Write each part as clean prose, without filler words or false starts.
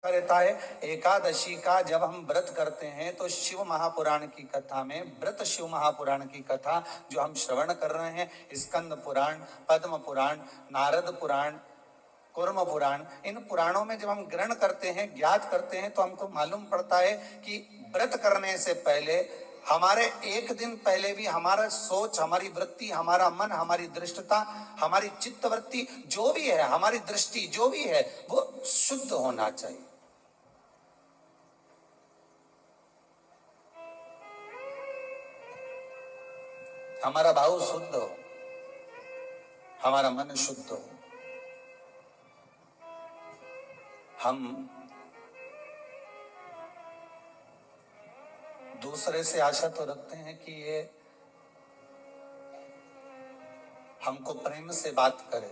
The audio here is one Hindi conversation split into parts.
रहता है। एकादशी का जब हम व्रत करते हैं तो शिव महापुराण की कथा में, व्रत शिव महापुराण की कथा जो हम श्रवण कर रहे हैं, स्कंद पुराण, पद्म पुराण, नारद पुराण, कूर्म पुराण, इन पुराणों में जब हम ग्रहण करते हैं, ज्ञात करते हैं, तो हमको मालूम पड़ता है कि व्रत करने से पहले हमारे एक दिन पहले भी हमारा सोच, हमारी वृत्ति, हमारा मन, हमारी दृष्टता, हमारी चित्तवृत्ति जो भी है, हमारी दृष्टि जो भी है, वो शुद्ध होना चाहिए। हमारा भाव शुद्ध हो, हमारा मन शुद्ध हो। हम दूसरे से आशा तो रखते हैं कि ये हमको प्रेम से बात करे,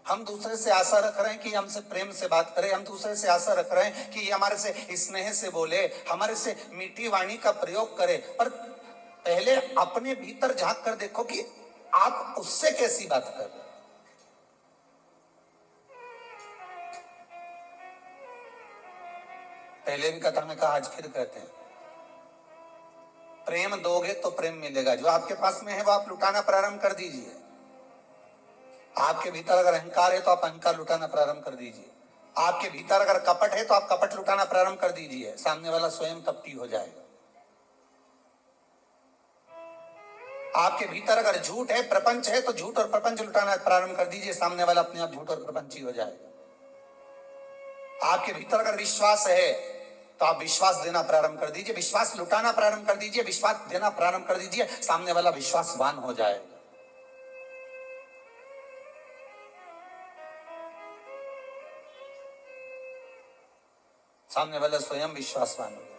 हम दूसरे से आशा रख रहे हैं कि हमसे प्रेम से बात करे, हम दूसरे से आशा रख रहे हैं कि ये हमारे से स्नेह से बोले, हमारे से मीठी वाणी का प्रयोग करे। पर पहले अपने भीतर झांक कर देखो कि आप उससे कैसी बात कर रहे हैं। पहले भी कथा में कहा, आज फिर कहते हैं, प्रेम दोगे तो प्रेम मिलेगा। जो आपके पास में है वो आप लुटाना प्रारंभ कर दीजिए। आपके भीतर अगर अहंकार है तो आप अहंकार लुटाना प्रारंभ कर दीजिए। आपके भीतर अगर कपट है तो आप कपट लुटाना प्रारंभ कर दीजिए, सामने वाला स्वयं कपटी हो जाएगा। आपके भीतर अगर झूठ है, प्रपंच है, तो झूठ और प्रपंच लुटाना प्रारंभ कर दीजिए, सामने वाला अपने आप झूठ और प्रपंची हो जाएगा। आपके भीतर अगर विश्वास है तो आप विश्वास देना प्रारंभ कर दीजिए, विश्वास लुटाना प्रारंभ कर दीजिए, विश्वास देना प्रारंभ कर दीजिए, सामने वाला विश्वासवान हो जाएगा। सामने वाला स्वयं विश्वासवान हो जाएगा।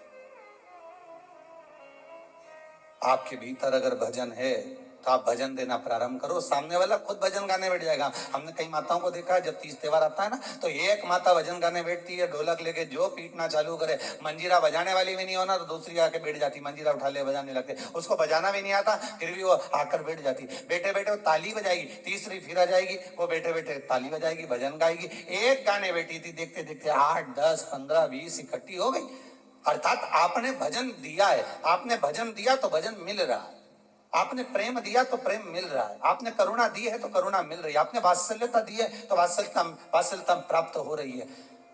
आपके भीतर अगर भजन है तो आप भजन देना प्रारंभ करो, सामने वाला खुद भजन गाने बैठ जाएगा। हमने कई माताओं को देखा है, जब तीज त्योहार आता है ना, तो एक माता भजन गाने बैठती है, ढोलक लेके जो पीटना चालू करे, मंजीरा बजाने वाली भी नहीं होना तो दूसरी आके बैठ जाती, मंजीरा उठा ले बजाने लगते, उसको बजाना भी नहीं आता, फिर भी वो आकर बैठ जाती। बैठे बैठे वो ताली बजाएगी, तीसरी फिर आ जाएगी, वो बैठे बैठे ताली बजाएगी, भजन गाएगी। एक गाने बैठी थी, देखते देखते 8, 10, 15, 20 इकट्ठी हो गई। अर्थात आपने भजन दिया है, आपने भजन दिया तो भजन मिल रहा है, आपने प्रेम दिया तो प्रेम मिल रहा है, आपने करुणा दी है तो करुणा मिल रही है, आपने वात्सल्यता दी है तो वात्सल्यता प्राप्त हो रही है।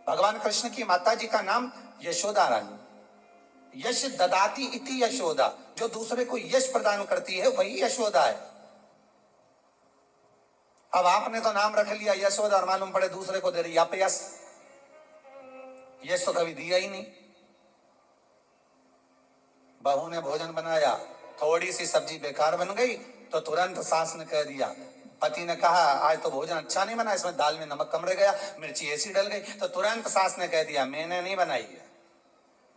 भगवान कृष्ण की माता जी का नाम यशोदा रानी, यश ददाती इति यशोदा, जो दूसरे को यश प्रदान करती है वही यशोदा है। अब आपने तो नाम रख लिया यशोदा और मालूम पड़े दूसरे को दे रही आप यश, यश तो कभी दिया ही नहीं। बहू ने भोजन बनाया, थोड़ी सी सब्जी बेकार बन गई तो तुरंत सास ने कह दिया, पति ने कहा आज तो भोजन अच्छा नहीं बना, इसमें दाल में नमक कम रह गया, मिर्ची ऐसी डल गई, तो तुरंत सास ने कह दिया मैंने नहीं बनाई है,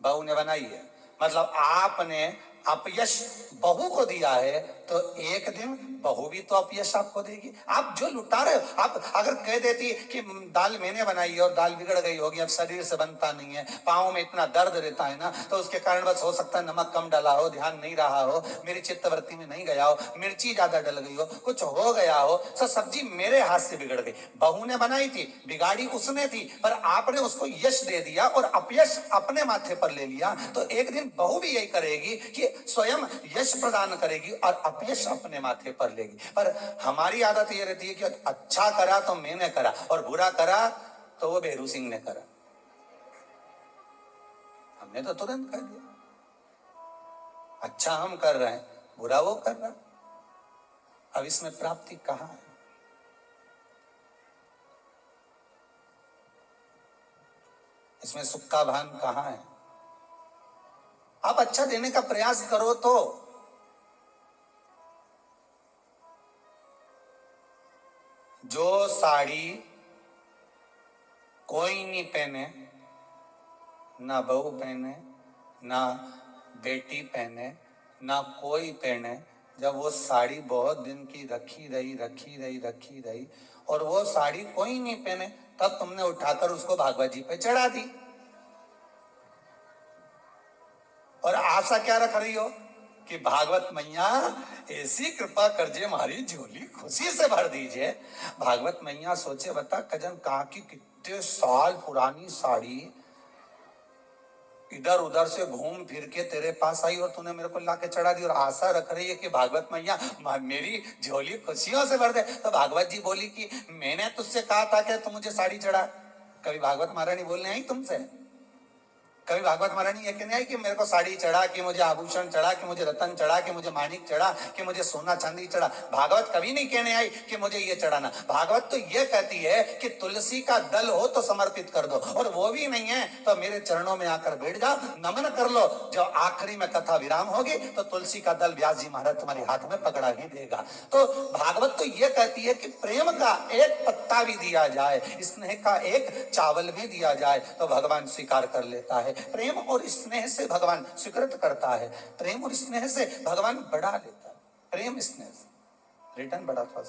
बहू ने बनाई है। मतलब आपने अपयश बहू को दिया है तो एक दिन बहू भी तो अपयश आपको देगी। आप जो लुटा रहे हो, आप अगर कह देती कि दाल मैंने बनाई है और दाल बिगड़ गई होगी, अब शरीर से बनता नहीं है, पाँव में इतना दर्द रहता है ना, तो उसके कारण बस हो सकता है नमक कम डाला हो, ध्यान नहीं रहा हो, मेरी चित्तवृत्ति में नहीं गया हो, मिर्ची ज्यादा डल गई हो, कुछ हो गया हो, तो सब्जी मेरे हाथ से बिगड़ गई। बहू ने बनाई थी, बिगाड़ी उसने थी, पर आपने उसको यश दे दिया और अपयश अपने माथे पर ले लिया, तो एक दिन बहू भी यही करेगी कि स्वयं यश प्रदान करेगी और अपयश अपने माथे पर लेगी। पर हमारी आदत ये रहती है कि अच्छा करा तो मैंने करा और बुरा करा तो वो बेरू सिंह ने करा, हमने तो तुरंत कर दिया। अच्छा हम कर रहे हैं, बुरा वो कर रहा। अब इसमें प्राप्ति कहां है? इसमें सुख का भान कहां है? आप अच्छा देने का प्रयास करो तो जो साड़ी कोई नहीं पहने, ना बहू पहने, ना बेटी पहने, ना कोई पहने, जब वो साड़ी बहुत दिन की रखी रही और वो साड़ी कोई नहीं पहने, तब तुमने उठाकर उसको भागवत जी पे चढ़ा दी और आशा क्या रख रही हो कि भागवत मैया ऐसी कृपा करजे हमारी झोली खुशी से भर दीजिए। भागवत मैया सोचे बता कजन कहा की इतने साल पुरानी साड़ी इधर उधर से घूम फिर के तेरे पास आई और तूने मेरे को लाके चढ़ा दी और आशा रख रही है कि भागवत मैया मेरी झोली खुशियों से भर दे। तो भागवत जी बोली कि मैंने तुझसे कहा था कि तू मुझे साड़ी चढ़ा। कभी भागवत महारानी बोलने आई तुमसे? कभी भागवत महारानी ये कहने आई कि मेरे को साड़ी चढ़ा, कि मुझे आभूषण चढ़ा, कि मुझे रतन चढ़ा, कि मुझे मानिक चढ़ा, कि मुझे सोना चांदी चढ़ा? भागवत कभी नहीं कहने आई कि मुझे ये चढ़ाना। भागवत तो ये कहती है कि तुलसी का दल हो तो समर्पित कर दो, और वो भी नहीं है तो मेरे चरणों में आकर बैठ जाओ, नमन कर लो। जब आखिरी में कथा विराम होगी तो तुलसी का दल व्यास जी महाराज तुम्हारे हाथ में पकड़ा ही देगा। तो भागवत तो ये कहती है कि प्रेम का एक पत्ता भी दिया जाए, स्नेह का एक चावल भी दिया जाए तो भगवान स्वीकार कर लेता है। प्रेम और स्नेह से भगवान स्वीकृत करता है, प्रेम और स्नेह से भगवान बढ़ा लेता है। प्रेम स्नेह से रिटर्न बढ़ा था।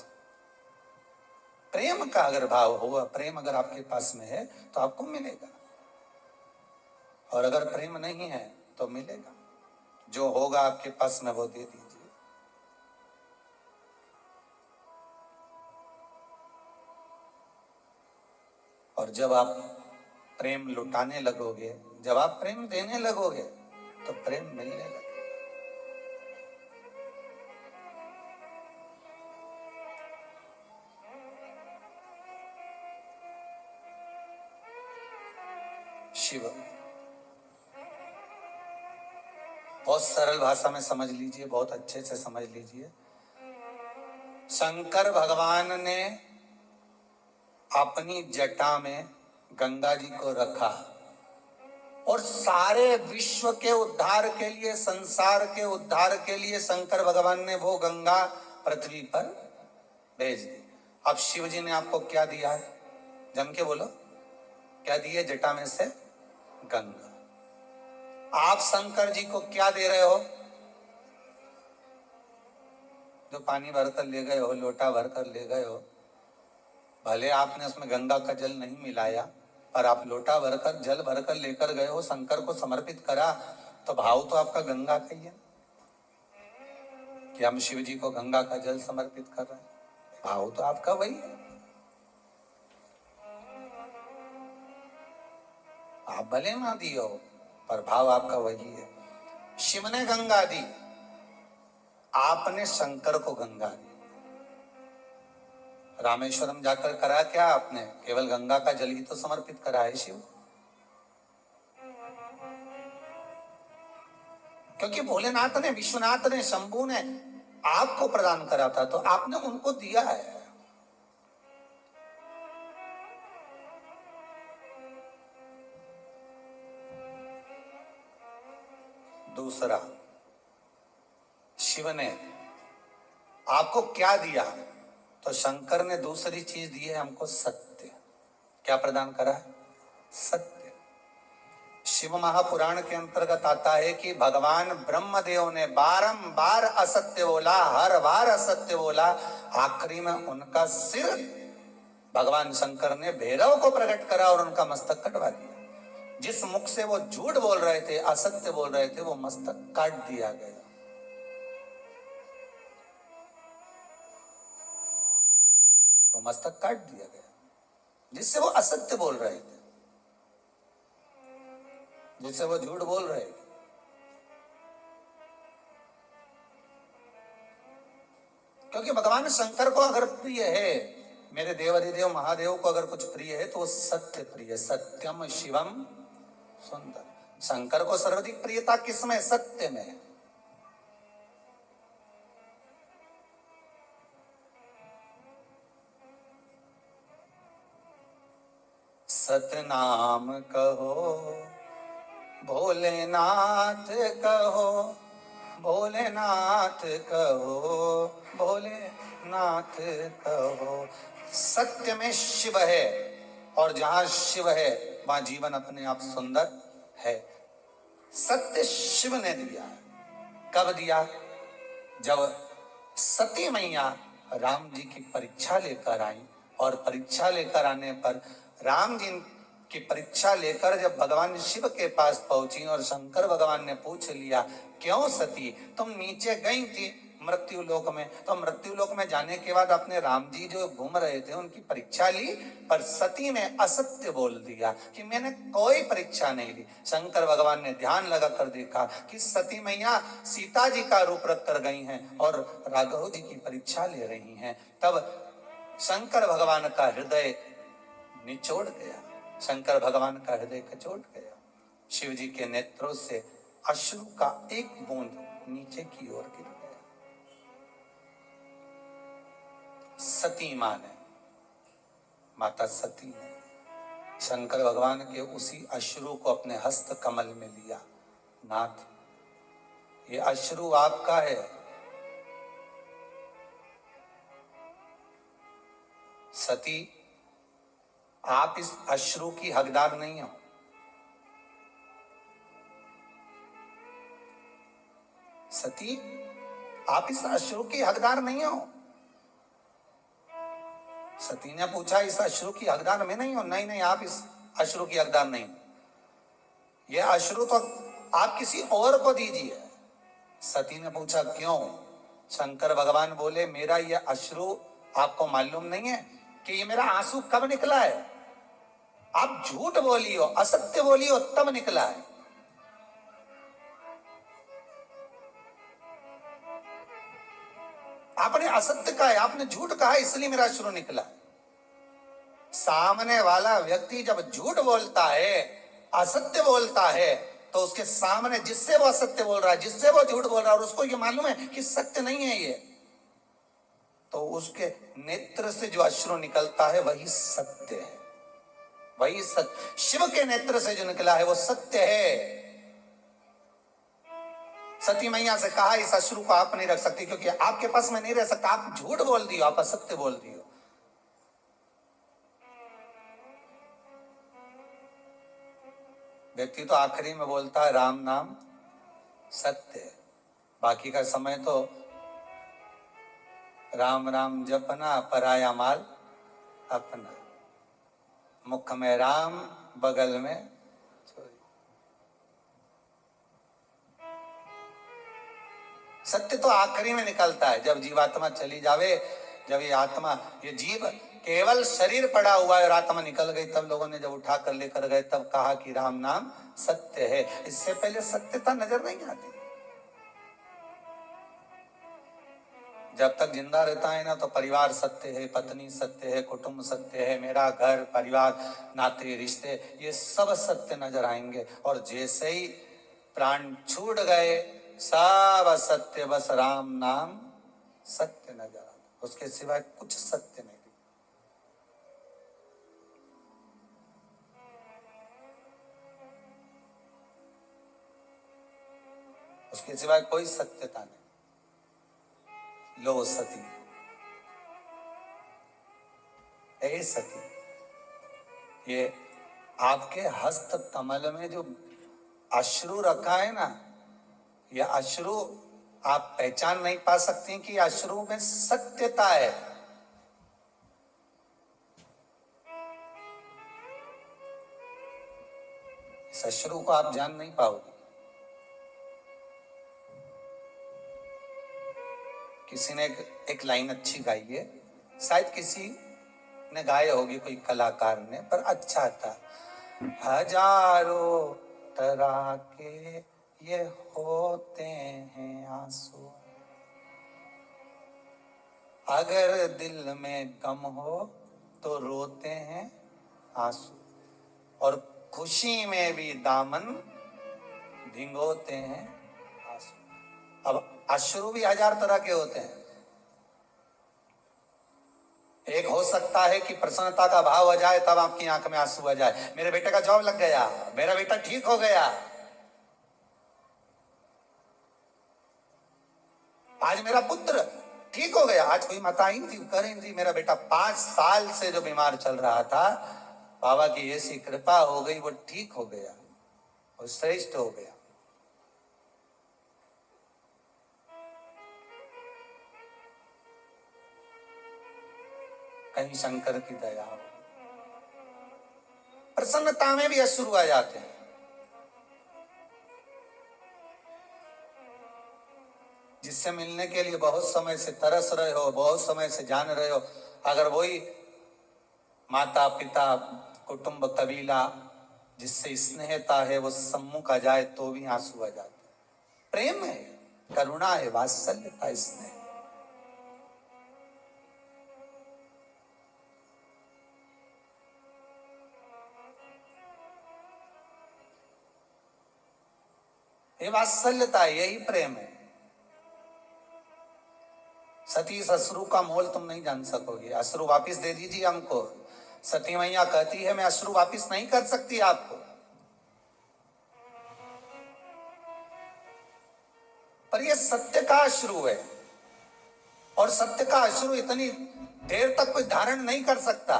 प्रेम का अगर भाव हो, प्रेम अगर आपके पास में है तो आपको मिलेगा, और अगर प्रेम नहीं है तो मिलेगा। जो होगा आपके पास में वो दे दीजिए। और जब आप प्रेम लुटाने लगोगे, जब आप प्रेम देने लगोगे तो प्रेम मिलने लगेगा। शिव बहुत सरल भाषा में समझ लीजिए, बहुत अच्छे से समझ लीजिए। शंकर भगवान ने अपनी जटा में गंगा जी को रखा और सारे विश्व के उद्धार के लिए, संसार के उद्धार के लिए शंकर भगवान ने वो गंगा पृथ्वी पर भेज दी। अब शिव जी ने आपको क्या दिया है? जम के बोलो, क्या दिए? जटा में से गंगा। आप शंकर जी को क्या दे रहे हो? जो पानी भरकर ले गए हो, लोटा भरकर ले गए हो, भले आपने उसमें गंगा का जल नहीं मिलाया, पर आप लोटा भरकर, जल भरकर लेकर गए हो, शंकर को समर्पित करा, तो भाव तो आपका गंगा का ही है कि हम शिव जी को गंगा का जल समर्पित कर रहे हैं। भाव तो आपका वही है। आप भले ना दिए हो, पर भाव आपका वही है। शिव ने गंगा दी, आपने शंकर को गंगा दी। रामेश्वरम जाकर करा क्या आपने? केवल गंगा का जल ही तो समर्पित करा है शिव। क्योंकि भोलेनाथ ने, विश्वनाथ ने, शंभू ने आपको प्रदान करा था, तो आपने उनको दिया है। दूसरा, शिव ने आपको क्या दिया? तो शंकर ने दूसरी चीज दी है हमको, सत्य। क्या प्रदान करा है? सत्य। शिव महापुराण के अंतर्गत आता है कि भगवान ब्रह्मदेव ने बारंबार असत्य बोला, हर बार असत्य बोला, आखिरी में उनका सिर भगवान शंकर ने भैरव को प्रकट करा और उनका मस्तक कटवा दिया। जिस मुख से वो झूठ बोल रहे थे, असत्य बोल रहे थे, वो मस्तक काट दिया गया। वो मस्तक काट दिया गया जिससे वो असत्य बोल रहे थे, जिससे वो झूठ बोल रहे थे। क्योंकि भगवान शंकर को अगर प्रिय है, मेरे देवाधिदेव महादेव को अगर कुछ प्रिय है तो वो सत्य प्रिय, सत्यम शिवम सुंदर। शंकर को सर्वाधिक प्रियता किसमें? सत्य में। सतनाम कहो, भोलेनाथ कहो, भोलेनाथ कहो, भोलेनाथ कहो। सत्य में शिव है, और जहां शिव है वहां जीवन अपने आप सुंदर है। सत्य शिव ने दिया। कब दिया? जब सती मैया राम जी की परीक्षा लेकर आई, और परीक्षा लेकर आने पर राम जी की परीक्षा लेकर जब भगवान शिव के पास पहुंची और शंकर भगवान ने पूछ लिया, क्यों सती तुम नीचे गई थी, मृत्यु लोक में। तो मृत्यु लोक में जाने के बाद अपने राम जी जो घूम रहे थे उनकी परीक्षा ली, पर सती ने असत्य बोल दिया कि मैंने कोई परीक्षा नहीं ली। शंकर भगवान ने ध्यान लगा कर देखा कि सती मैया सीता जी का रूप रख कर गई हैं और राघव जी की परीक्षा ले रही हैं। तब शंकर भगवान का हृदय निचोड़ गया, शंकर भगवान का हृदय कचोट गया। शिव जी के नेत्रों से अश्रु का एक बूंद नीचे की ओर गिर गया। सती मां ने, माता सती ने शंकर भगवान के उसी अश्रु को अपने हस्त कमल में लिया। नाथ, ये अश्रु आपका है, सती आप इस अश्रु की हकदार नहीं हो। सती आप इस अश्रु की हकदार नहीं हो। सती ने पूछा, इस अश्रु की हकदार मैं नहीं हूं? नहीं नहीं, आप इस अश्रु की हकदार नहीं, ये अश्रु तो आप किसी और को दीजिए। सती ने पूछा, क्यों? शंकर भगवान बोले, मेरा ये अश्रु आपको मालूम नहीं है कि ये मेरा आंसू कब निकला है? आप झूठ बोली हो, असत्य बोली हो, तब निकला है। आपने असत्य कहा है, आपने झूठ कहा है, इसलिए मेरा अश्रु निकला है। सामने वाला व्यक्ति जब झूठ बोलता है, असत्य बोलता है, तो उसके सामने जिससे वो असत्य बोल रहा है, जिससे वो झूठ बोल रहा है, और उसको ये मालूम है कि सत्य नहीं है ये, तो उसके नेत्र से जो अश्रु निकलता है वही सत्य है, वही सत्य। शिव के नेत्र से जो निकला है वो सत्य है। सती मैया से कहा, इस अश्रु को आप नहीं रख सकती क्योंकि आपके पास में नहीं रह सकता, आप झूठ बोल दी हो, आप असत्य बोल दी हो। व्यक्ति तो आखिरी में बोलता है राम नाम सत्य है, बाकी का समय तो राम राम जपना, पराया माल अपना, मुख में राम बगल में चोरी। सत्य तो आखिरी में निकलता है, जब जीवात्मा चली जावे, जब ये आत्मा, ये जीव केवल शरीर पड़ा हुआ है और आत्मा निकल गई, तब लोगों ने जब उठा कर लेकर गए तब कहा कि राम नाम सत्य है। इससे पहले सत्यता नजर नहीं आती। जब तक जिंदा रहता है ना, तो परिवार सत्य है, पत्नी सत्य है, कुटुंब सत्य है, मेरा घर परिवार, नाते रिश्ते, ये सब सत्य नजर आएंगे। और जैसे ही प्राण छूट गए, सब असत्य, बस राम नाम सत्य नजर आता, उसके सिवाय कुछ सत्य नहीं। उसके सिवाय कोई सत्यता नहीं। लो सती, ए सती, ये आपके हस्त कमल में जो अश्रु रखा है ना, ये अश्रु आप पहचान नहीं पा सकती कि अश्रु में सत्यता है। इस अश्रु को आप जान नहीं पाओगे। किसी ने एक लाइन अच्छी गाई है, शायद किसी ने गाया होगी, कोई कलाकार ने, पर अच्छा था। हजारों तरह के ये होते हैं आंसू, अगर दिल में गम हो तो रोते हैं आंसू, और खुशी में भी दामन भिगोते हैं आंसू। अब अश्रु भी हजार तरह के होते हैं। एक हो सकता है कि प्रसन्नता का भाव आ जाए, तब आपकी आंख में आंसू आ जाए, मेरे बेटे का जॉब लग गया, मेरा बेटा ठीक हो गया, आज मेरा पुत्र ठीक हो गया। आज कोई माताएं थी, कह रही थी, मेरा बेटा 5 साल से जो बीमार चल रहा था, बाबा की ऐसी कृपा हो गई, वो ठीक हो गया और श्रेष्ठ हो गया। कहीं शंकर की दया हो। प्रसन्नता में भी अश्रु आ जाते हैं। जिससे मिलने के लिए बहुत समय से तरस रहे हो, बहुत समय से जान रहे हो, अगर वही माता पिता कुटुंब कबीला जिससे स्नेहता है वो सम्मुख आ जाए तो भी आंसू आ जाते। प्रेम है, करुणा है, वात्सल्यता, स्नेह। ये वात्सल्यता है, यही प्रेम है। सती अश्रु का मोल तुम नहीं जान सकोगे। अश्रु वापिस दे दीजिए हमको। सती मैया कहती है मैं अश्रु वापिस नहीं कर सकती आपको, पर ये सत्य का अश्रु है, और सत्य का अश्रु इतनी देर तक कोई धारण नहीं कर सकता।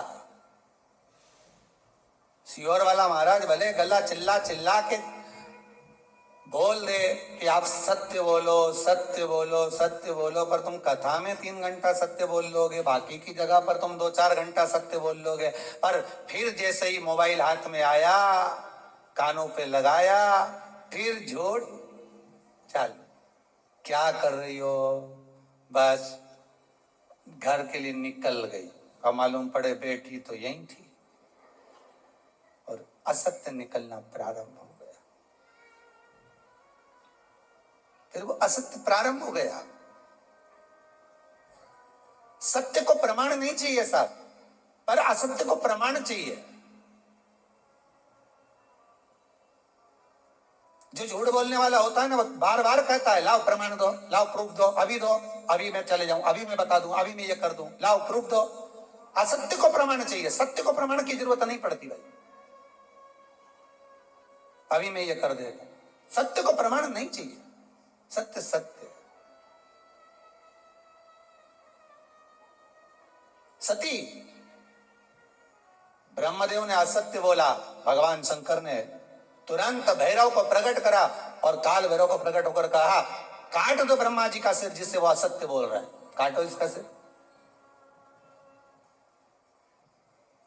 सियोर वाला महाराज भले गला चिल्ला चिल्ला के बोल दे कि आप सत्य बोलो, सत्य बोलो, सत्य बोलो, पर तुम कथा में 3 घंटा सत्य बोल लोगे, बाकी की जगह पर तुम 2-4 घंटा सत्य बोल लोगे, पर फिर जैसे ही मोबाइल हाथ में आया, कानों पे लगाया, फिर झूठ। चल क्या कर रही हो? बस घर के लिए निकल गई, और मालूम पड़े बेटी तो यही थी, और असत्य निकलना प्रारंभ हो गया। फिर वो असत्य प्रारंभ हो गया। सत्य को प्रमाण नहीं चाहिए साहब, पर असत्य को प्रमाण चाहिए। जो झूठ बोलने वाला होता है ना, वो बार बार कहता है लाओ प्रमाण दो, लाओ प्रूफ दो, अभी दो, अभी मैं चले जाऊं, अभी मैं बता दूं, अभी मैं ये कर दूं, लाओ प्रूफ दो। असत्य को प्रमाण चाहिए, सत्य को प्रमाण की जरूरत नहीं पड़ती भाई। अभी मैं ये कर देगा, सत्य को प्रमाण नहीं चाहिए। सत्य सत्य। सती ब्रह्मदेव ने असत्य बोला, भगवान शंकर ने तुरंत भैरव को प्रकट करा, और काल भैरव को प्रकट होकर कहा काट दो ब्रह्मा जी का सिर जिससे वो असत्य बोल रहा है, काटो इसका सिर।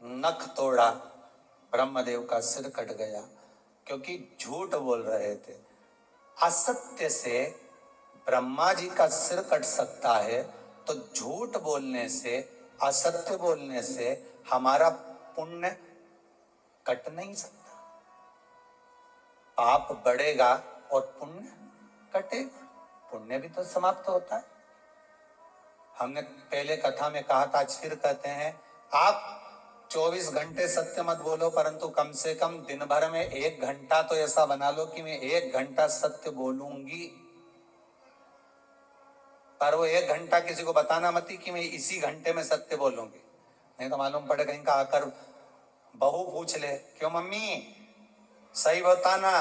नख तोड़ा, ब्रह्मदेव का सिर कट गया, क्योंकि झूठ बोल रहे थे। असत्य से ब्रह्मा जी का सिर कट सकता है, तो झूठ बोलने से, असत्य बोलने से हमारा पुण्य कट नहीं सकता। पाप बढ़ेगा और पुण्य कटेगा। पुण्य भी तो समाप्त होता है। हमने पहले कथा में कहा था, आज फिर कहते हैं, आप 24 घंटे सत्य मत बोलो, परंतु कम से कम दिन भर में 1 घंटा तो ऐसा बना लो कि मैं 1 घंटा सत्य बोलूंगी। पर वो 1 घंटा किसी को बताना मत कि मैं इसी घंटे में सत्य बोलूंगी, नहीं तो मालूम पड़े कहीं का आकर बहू पूछ ले, क्यों मम्मी सही बताना,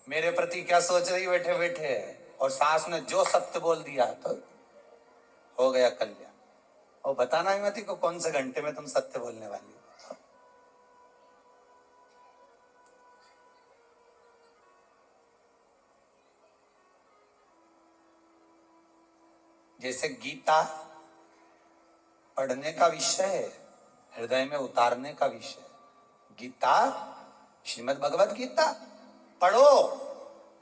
मेरे प्रति क्या सोच रही बैठे बैठे, और सास ने जो सत्य बोल दिया तो हो गया कल्याण। और बताना ही मत को कौन से घंटे में तुम सत्य बोलने वाली हो। जैसे गीता पढ़ने का विषय है, हृदय में उतारने का विषय। गीता, श्रीमद् भगवत गीता पढ़ो,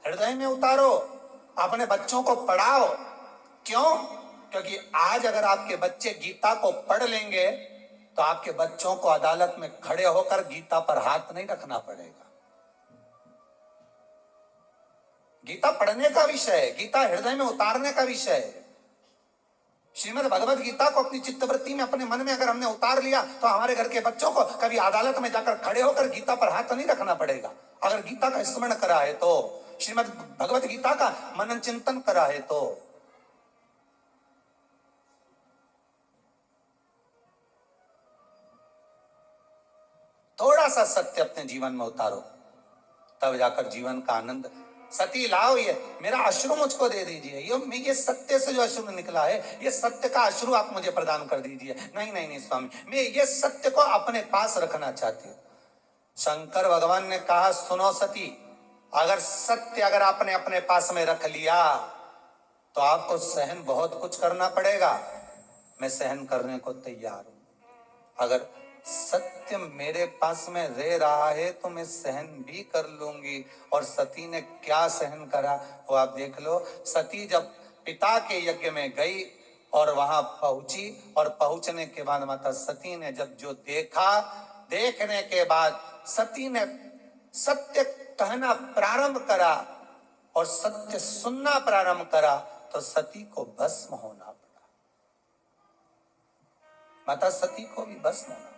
हृदय में उतारो, अपने बच्चों को पढ़ाओ। क्यों? क्योंकि आज अगर आपके बच्चे गीता को पढ़ लेंगे तो आपके बच्चों को अदालत में खड़े होकर गीता पर हाथ नहीं रखना पड़ेगा। गीता पढ़ने का विषय है, गीता हृदय में उतारने का विषय है। श्रीमद् भगवत गीता को अपनी चित्तवृत्ति में, अपने मन में अगर हमने उतार लिया तो हमारे घर के बच्चों को कभी अदालत में जाकर खड़े होकर गीता पर हाथ नहीं रखना पड़ेगा। अगर गीता का स्मरण करा है तो, श्रीमद् भगवत गीता का मनन चिंतन करा है तो। थोड़ा सा सत्य अपने जीवन में उतारो, तब जाकर जीवन का आनंद। सती लाओ, ये मेरा अश्रु मुझको दे दीजिए, ये सत्य से जो अश्रु निकला है, ये सत्य का अश्रु आप मुझे प्रदान कर दीजिए। नहीं नहीं नहीं स्वामी, मैं ये सत्य को अपने पास रखना चाहती हूँ। शंकर भगवान ने कहा, सुनो सती, अगर सत्य अगर आपने अपने पास में रख लिया तो आपको सहन बहुत कुछ करना पड़ेगा। मैं सहन करने को तैयार हूं। अगर सत्य मेरे पास में रह रहा है तो मैं सहन भी कर लूंगी। और सती ने क्या सहन करा वो आप देख लो। सती जब पिता के यज्ञ में गई और वहां पहुंची, और पहुंचने के बाद माता सती ने जब जो देखा, देखने के बाद सती ने सत्य कहना प्रारंभ करा और सत्य सुनना प्रारंभ करा, तो सती को भस्म होना पड़ा। माता सती को भी भस्म होना।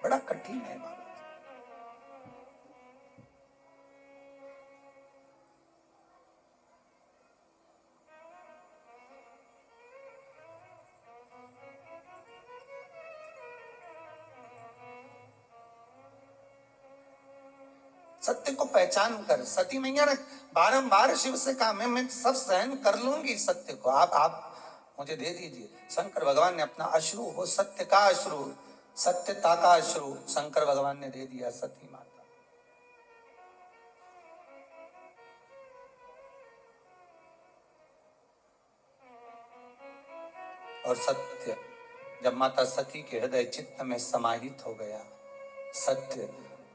बड़ा कठिन है महाराज। सत्य को पहचान कर सती मैया ने बारंबार शिव से कहा मैं सब सहन कर लूंगी सत्य को, आप मुझे दे दीजिए। शंकर भगवान ने अपना अश्रु, वो सत्य का अश्रु, सत्यता का अश्रु शंकर भगवान ने दे दिया सती माता। और सत्य जब माता सती के हृदय चित्त में समाहित हो गया, सत्य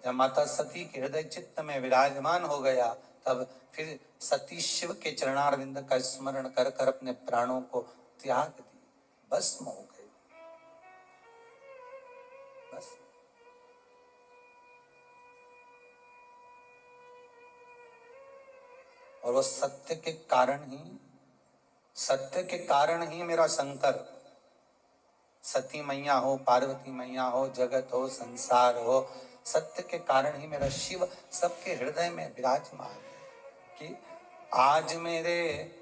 जब माता सती के हृदय चित्त में विराजमान हो गया, तब फिर सती शिव के चरणारविंद का स्मरण कर कर अपने प्राणों को त्याग दी, भस्म हो गई। बस और वो सत्य के कारण ही मेरा शंकर, सती मैया हो, पार्वती मैया हो, जगत हो, संसार हो, सत्य के कारण ही मेरा शिव सबके हृदय में विराजमान है। कि आज मेरे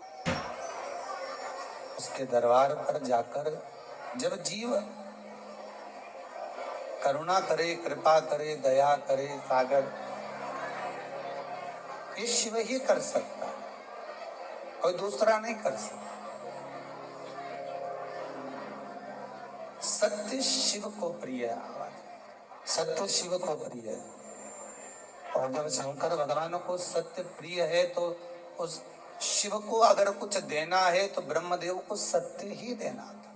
उसके दरबार पर जाकर जब जीव करुणा करे, कृपा करे, दया करे, सागर, ये शिव ही कर सकता, कोई दूसरा नहीं कर सकता। सत्य शिव को प्रिय है, सत्य शिव को प्रिय है। और जब शंकर भगवान को सत्य प्रिय है तो उस शिव को अगर कुछ देना है तो ब्रह्मदेव को सत्य ही देना था।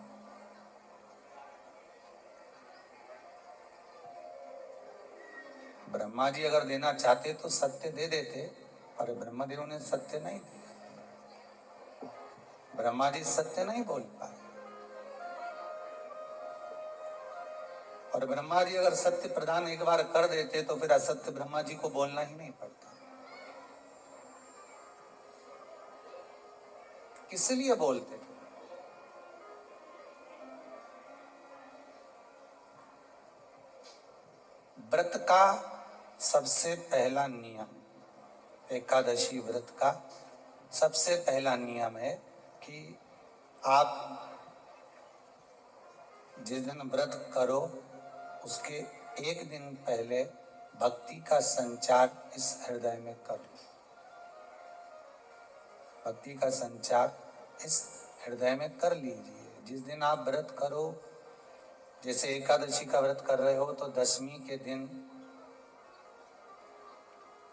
ब्रह्मा जी अगर देना चाहते तो सत्य दे देते, पर ब्रह्मदेव ने सत्य नहीं दिया। ब्रह्मा जी सत्य नहीं बोल पाए, और ब्रह्मा जी अगर सत्य प्रदान एक बार कर देते तो फिर असत्य ब्रह्मा जी को बोलना ही नहीं पड़ता। किस लिए बोलते थे? व्रत का सबसे पहला नियम, एकादशी व्रत का सबसे पहला नियम है कि आप जिस दिन व्रत करो उसके एक दिन पहले भक्ति का संचार इस हृदय में करो। भक्ति का संचार इस हृदय में कर लीजिए। जिस दिन आप व्रत करो, जैसे एकादशी का व्रत कर रहे हो तो दशमी के दिन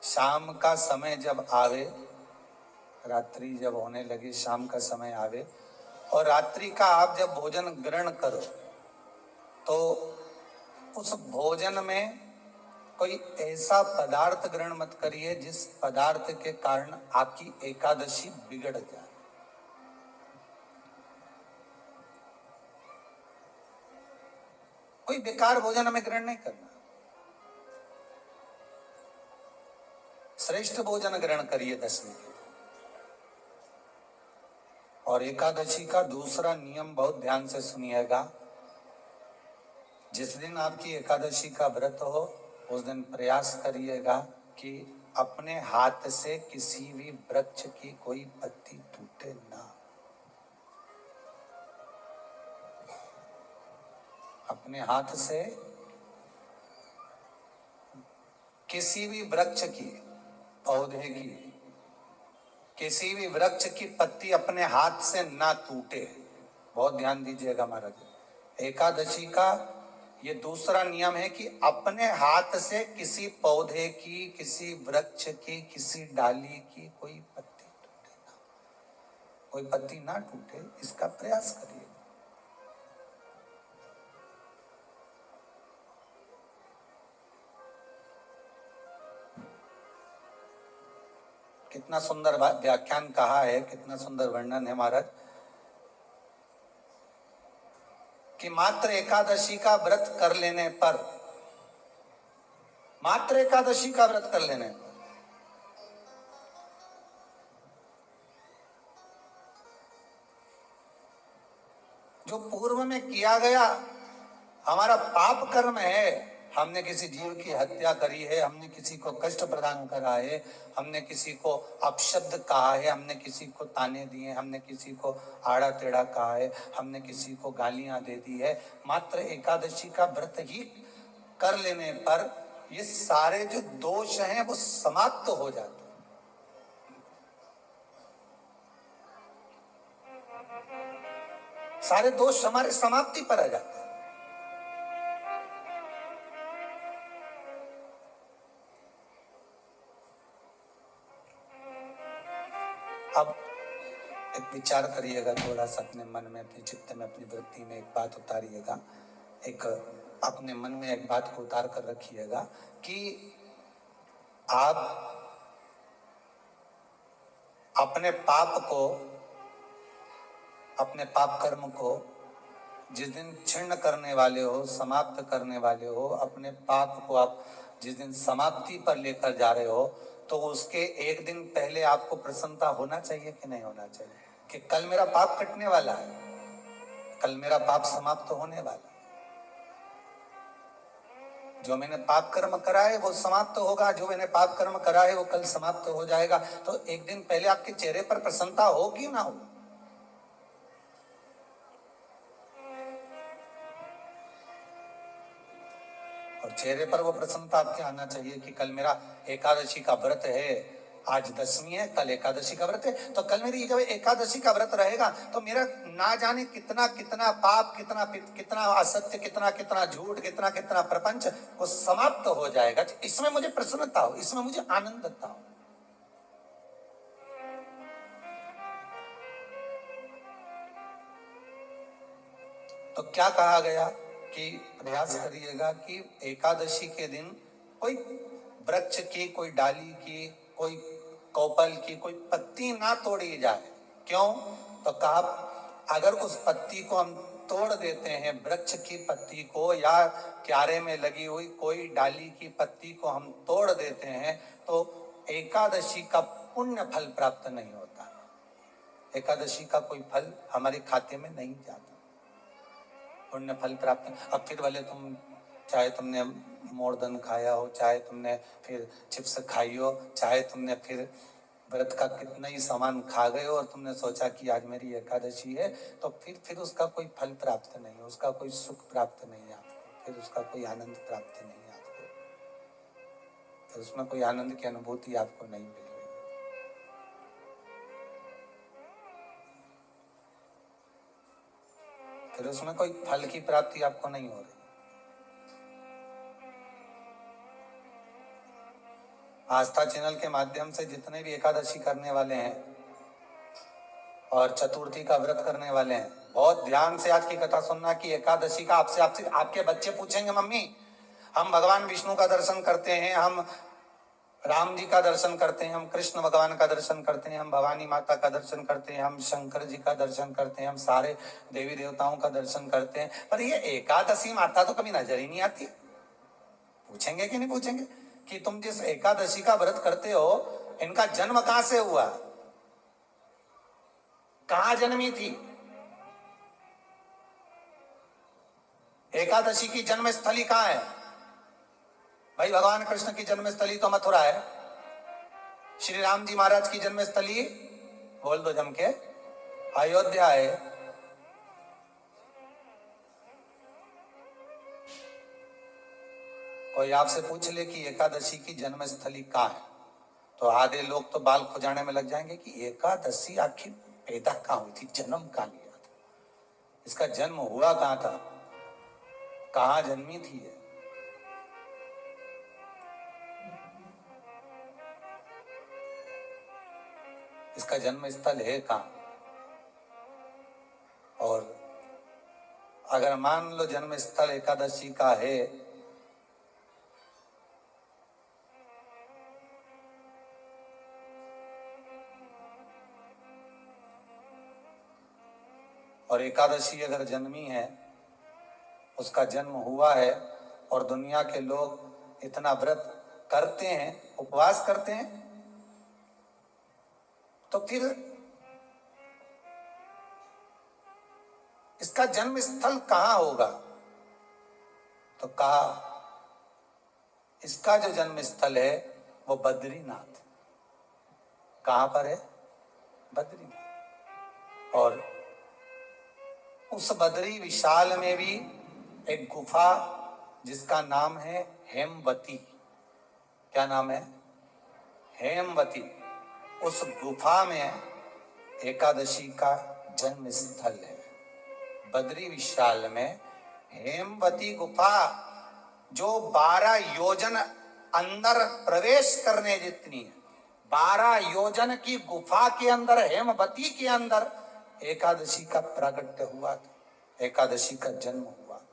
शाम का समय जब आवे, रात्रि जब होने लगे, शाम का समय आवे और रात्रि का आप जब भोजन ग्रहण करो तो उस भोजन में कोई ऐसा पदार्थ ग्रहण मत करिए जिस पदार्थ के कारण आपकी एकादशी बिगड़ जाए। कोई बेकार भोजन हमें ग्रहण नहीं करना, श्रेष्ठ भोजन ग्रहण करिए दशमी के। और एकादशी का दूसरा नियम बहुत ध्यान से सुनिएगा। जिस दिन आपकी एकादशी का व्रत हो उस दिन प्रयास करिएगा कि अपने हाथ से किसी भी वृक्ष की कोई पत्ती टूटे ना। अपने हाथ से किसी भी वृक्ष की, पौधे की, किसी भी वृक्ष की पत्ती अपने हाथ से ना टूटे। बहुत ध्यान दीजिएगा महाराज। एकादशी का ये दूसरा नियम है कि अपने हाथ से किसी पौधे की, किसी वृक्ष की, किसी डाली की कोई पत्ती टूटे ना। कोई पत्ती ना टूटे इसका प्रयास करिए। कितना सुंदर व्याख्यान कहा है, कितना सुंदर वर्णन है महाराज कि मात्र एकादशी का व्रत कर लेने पर, मात्र एकादशी का व्रत कर लेने पर जो पूर्व में किया गया हमारा पाप कर्म है, हमने किसी जीव की हत्या करी है, हमने किसी को कष्ट प्रदान करा है, हमने किसी को अपशब्द कहा है, हमने किसी को ताने दिए, हमने किसी को आड़ा टेढ़ा कहा है, हमने किसी को गालियां दे दी है, मात्र एकादशी का व्रत ही कर लेने पर ये सारे जो दोष हैं वो समाप्त हो जाते हैं। सारे दोष हमारे समाप्ति पर आ जाते हैं। अब एक विचार करिएगा थोड़ा सा अपने मन में, अपने चित्त में, अपनी वृत्ति में एक बात उतारिएगा, एक अपने मन में एक बात को उतार कर रखिएगा कि आप अपने पाप को, अपने पाप कर्म को जिस दिन क्षीण करने वाले हो, समाप्त करने वाले हो, अपने पाप को आप जिस दिन समाप्ति पर लेकर जा रहे हो, तो उसके एक दिन पहले आपको प्रसन्नता होना चाहिए कि नहीं होना चाहिए कि कल मेरा पाप कटने वाला है, कल मेरा पाप समाप्त होने वाला है, जो मैंने पाप कर्म करा है वो समाप्त होगा, जो मैंने पाप कर्म करा है वो कल समाप्त हो जाएगा। तो एक दिन पहले आपके चेहरे पर प्रसन्नता हो कि ना हो? और चेहरे पर वो प्रसन्नता आपके आना चाहिए कि कल मेरा एकादशी का व्रत है, आज दशमी है, कल एकादशी का व्रत है, तो कल मेरी जब एकादशी का व्रत रहेगा तो मेरा ना जाने कितना कितना पाप, कितना कितना असत्य, कितना कितना झूठ, कितना कितना प्रपंच वो समाप्त हो जाएगा। इसमें मुझे प्रसन्नता हो, इसमें मुझे आनंदता हो। तो क्या कहा गया कि प्रयास करिएगा कि एकादशी के दिन कोई वृक्ष की, कोई डाली की, कोई कौपल की कोई पत्ती ना तोड़ी जाए। क्यों? तो कहा अगर उस पत्ती को हम तोड़ देते हैं, वृक्ष की पत्ती को या क्यारे में लगी हुई कोई डाली की पत्ती को हम तोड़ देते हैं तो एकादशी का पुण्य फल प्राप्त नहीं होता, एकादशी का कोई फल हमारे खाते में नहीं जाता, पुण्य फल प्राप्त। अब फिर भले तुम चाहे तुमने मोरदन खाया हो, चाहे तुमने फिर चिप्स खाई हो, चाहे तुमने फिर व्रत का कितना ही सामान खा गए हो और तुमने सोचा कि आज मेरी एकादशी है, तो फिर उसका कोई फल प्राप्त नहीं है, उसका कोई सुख प्राप्त नहीं है आपको, फिर उसका कोई आनंद प्राप्त नहीं है आपको, फिर उसमें कोई आनंद की अनुभूति आपको नहीं मिल रही, फिर उसमें कोई फल की प्राप्ति आपको नहीं हो रही। आस्था चैनल के माध्यम से जितने भी एकादशी करने वाले हैं और चतुर्थी का व्रत करने वाले हैं, बहुत ध्यान से आज की कथा सुनना कि एकादशी का आपसे आपके बच्चे पूछेंगे, मम्मी हम भगवान विष्णु का दर्शन करते हैं, हम राम जी का दर्शन करते हैं, हम कृष्ण भगवान का दर्शन करते हैं, हम भवानी माता का दर्शन करते हैं, हम शंकर जी का दर्शन करते हैं, हम सारे देवी देवताओं का दर्शन करते हैं, पर ये एकादशी माता तो कभी नजर ही नहीं आती। पूछेंगे कि नहीं पूछेंगे कि तुम जिस एकादशी का व्रत करते हो इनका जन्म कहां से हुआ, कहां जन्मी थी? एकादशी की जन्मस्थली कहां है? भाई भगवान कृष्ण की जन्मस्थली तो मथुरा है, श्री राम जी महाराज की जन्मस्थली बोल दो जम के अयोध्या है। कोई आपसे पूछ ले कि एकादशी की जन्मस्थली कहां है, तो आधे लोग तो बाल खुजाने में लग जाएंगे कि एकादशी आखिर पैदा कहां हुई थी, जन्म कहां लिया था, इसका जन्म हुआ कहां था, कहां जन्मी थी ये? इसका जन्म स्थल है कहां? और अगर मान लो जन्म स्थल एकादशी का है, और एकादशी अगर जन्मी है, उसका जन्म हुआ है, और दुनिया के लोग इतना व्रत करते हैं, उपवास करते हैं, तो फिर इसका जन्म स्थल कहां होगा? तो कहा इसका जो जन्म स्थल है वो बद्रीनाथ। कहां पर है? बद्रीनाथ। और उस बद्री विशाल में भी एक गुफा जिसका नाम है हेमवती। क्या नाम है? हेमवती। उस गुफा में एकादशी का जन्म स्थल है। बद्री विशाल में हेमवती गुफा, जो 12 योजन अंदर प्रवेश करने जितनी है, 12 योजन की गुफा के अंदर, हेमवती के अंदर एकादशी का प्रागट्य हुआ था, एकादशी का जन्म हुआ था।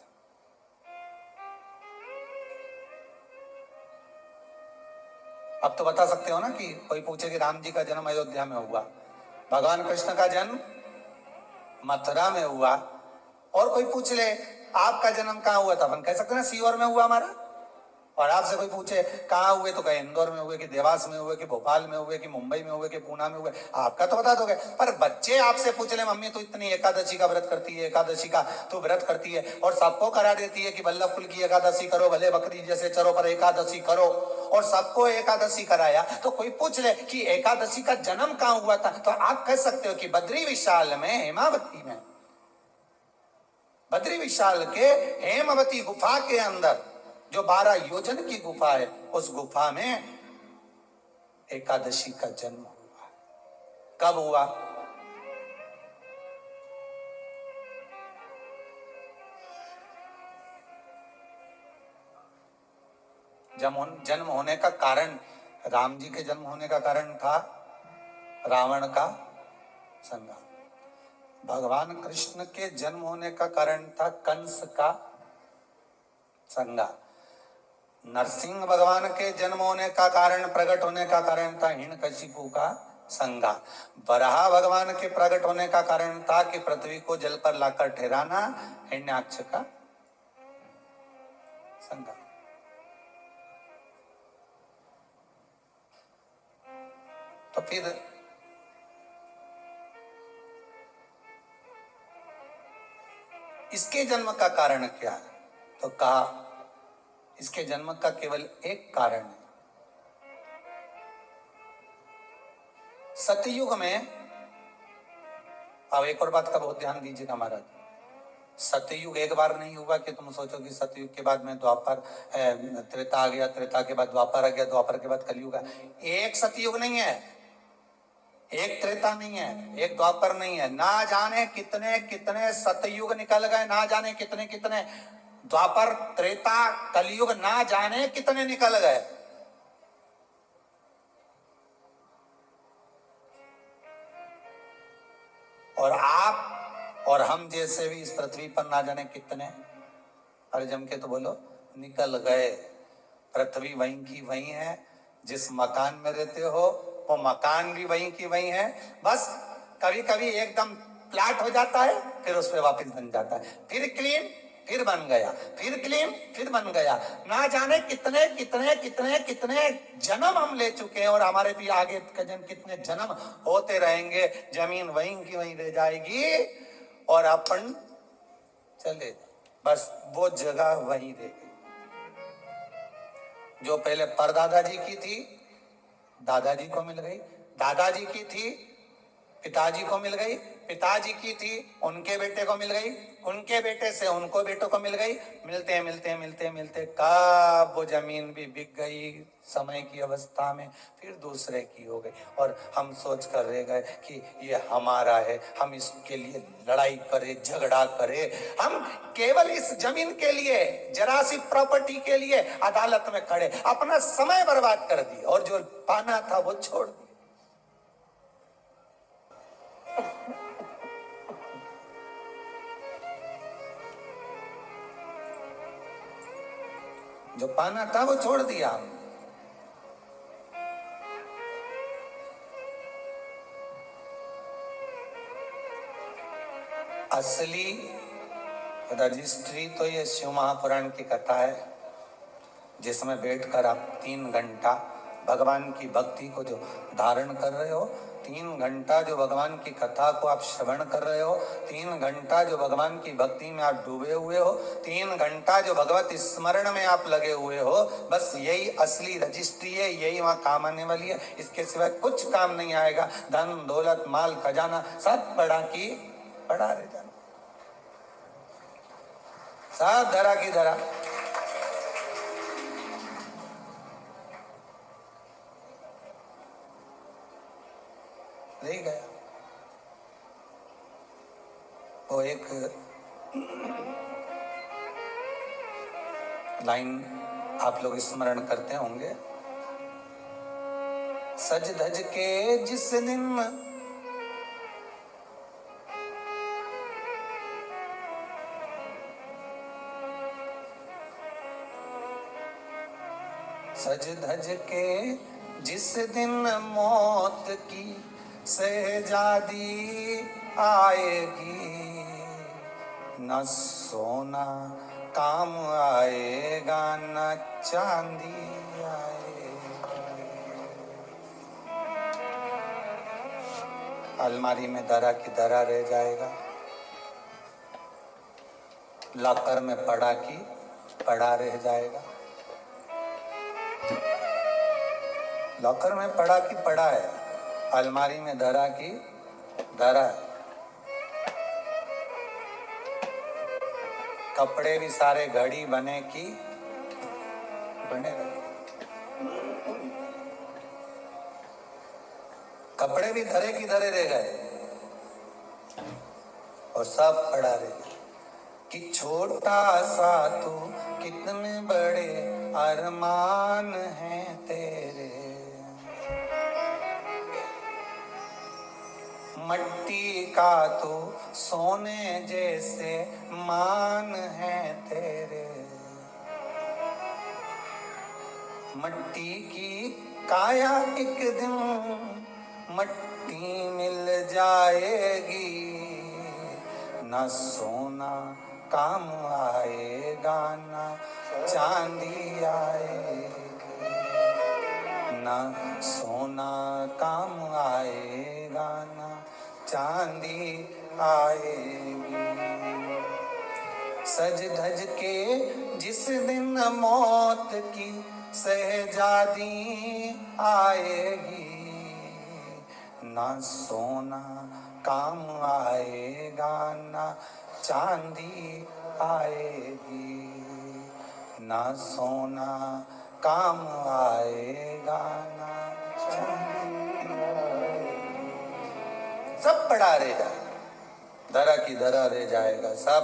अब तो बता सकते हो ना कि कोई पूछे कि राम जी का जन्म अयोध्या में हुआ, भगवान कृष्ण का जन्म मथुरा में हुआ, और कोई पूछ ले आपका जन्म कहाँ हुआ था, अपन कह सकते हैं ना सीहोर में हुआ हमारा। और आपसे कोई पूछे कहाँ हुए, तो कहे इंदौर में हुए, कि देवास में हुए, कि भोपाल में हुए, कि मुंबई में हुए, कि पूना में हुए, आपका तो बता दोगे। पर बच्चे आपसे पूछ ले मम्मी तो इतनी एकादशी का व्रत करती है, एकादशी का तो व्रत करती है, और सबको करा देती है कि वल्लभ कुल की एकादशी करो, भले बकरी जैसे चरो पर एकादशी करो, और सबको एकादशी कराया। तो कोई पूछ ले कि एकादशी का जन्म कहाँ हुआ था, तो आप कह सकते हो कि बद्री विशाल में, हेमावती में, बद्री विशाल के हेमवती गुफा के अंदर जो 12 योजन की गुफा है, उस गुफा में एकादशी का जन्म हुआ। कब हुआ? जन्म होने का कारण, राम जी के जन्म होने का कारण था रावण का संहार। भगवान कृष्ण के जन्म होने का कारण था कंस का संहार। नरसिंह भगवान के जन्म होने का कारण, प्रकट होने का कारण था हिरण्यकशिपु का संहार। वराह भगवान के प्रकट होने का कारण था कि पृथ्वी को जल पर लाकर ठहराना, हिरण्याक्ष का संहार। तो फिर इसके जन्म का कारण क्या है? तो कहा इसके जन्म का केवल एक कारण है। सतयुग में, अब एक और बात का बहुत ध्यान दीजिएगा महाराज, सतयुग एक बार नहीं हुआ कि तुम सोचो कि सतयुग के बाद में द्वापर, त्रेता आ गया, त्रेता के बाद द्वापर आ गया, द्वापर के बाद कलयुग। एक सतयुग नहीं है, एक त्रेता नहीं है, एक द्वापर नहीं है, ना जाने कितने कितने सतयुग निकल गए, ना जाने कितने कितने द्वापर, त्रेता, कलयुग, ना जाने कितने निकल गए। और आप और हम जैसे भी इस पृथ्वी पर ना जाने कितने, अरे जम के तो बोलो, निकल गए। पृथ्वी वहीं की वहीं है, जिस मकान में रहते हो वो मकान भी वहीं की वहीं है। बस कभी कभी एकदम फ्लैट हो जाता है, फिर उस पर वापस बन जाता है, फिर क्लीन, फिर बन गया, फिर क्लीन, फिर बन गया। ना जाने कितने कितने कितने कितने जन्म हम ले चुके हैं, और हमारे भी आगे कितने जन्म होते रहेंगे। जमीन वहीं की वहीं रह जाएगी और अपन चले, बस वो जगह वहीं रह गई। जो पहले परदादाजी की थी, दादाजी को मिल गई, दादाजी की थी, पिताजी को मिल गई, पिताजी की थी, उनके बेटे को मिल गई, उनके बेटे से उनको बेटों को मिल गई। मिलते मिलते मिलते मिलते कब वो जमीन भी बिक गई समय की अवस्था में, फिर दूसरे की हो गई, और हम सोच कर रह गए कि ये हमारा है, हम इसके लिए लड़ाई करें, झगड़ा करें। हम केवल इस जमीन के लिए, जरा सी प्रॉपर्टी के लिए अदालत में खड़े, अपना समय बर्बाद कर दिया, और जो पाना था वो छोड़ दिया। जो पाना था वो छोड़ दिया। असली रजिस्ट्री तो ये शिव महापुराण की कथा है, जिसमें बैठकर आप 3 घंटा भगवान की भक्ति को जो धारण कर रहे हो, 3 घंटा जो भगवान की कथा को आप श्रवण कर रहे हो, 3 घंटा जो भगवान की भक्ति में आप डूबे हुए हो, 3 घंटा जो भगवत स्मरण में आप लगे हुए हो, बस यही असली रजिस्ट्री है, यही वहां काम आने वाली है। इसके सिवाय कुछ काम नहीं आएगा। धन दौलत माल खजाना सब पड़ा की पड़ा रह जाना, सब धरा की धरा। रह गया। वो एक लाइन आप लोग स्मरण करते होंगे, सज धज के जिस दिन सज धज के जिस दिन मौत की शहजादी आएगी, न सोना काम आएगा न चांदी आएगी। अलमारी में धरा की धरा रह जाएगा, लॉकर में पड़ा की पड़ा रह जाएगा। लॉकर में पड़ा की पड़ा है, अलमारी में धरा की धरा है। कपड़े भी सारे घड़ी बने की बने रहे, कपड़े भी धरे की धरे रह गए और सब पड़ा रह गया। कि छोटा सा तू कितने बड़े अरमान हैं तेरे, मट्टी का तो सोने जैसे मान है तेरे। मट्टी की काया एक दिन मट्टी मिल जाएगी, न सोना काम आएगा न चांदी आएगी, न सोना काम आएगा न चांदी आएगी। सज धज के जिस दिन मौत की शहजादी आएगी, न सोना काम आएगा न चांदी आएगी, न सोना काम आएगा न चांदी आएगी। सब पड़ा रह जाएगा, धरा की धरा रह जाएगा, सब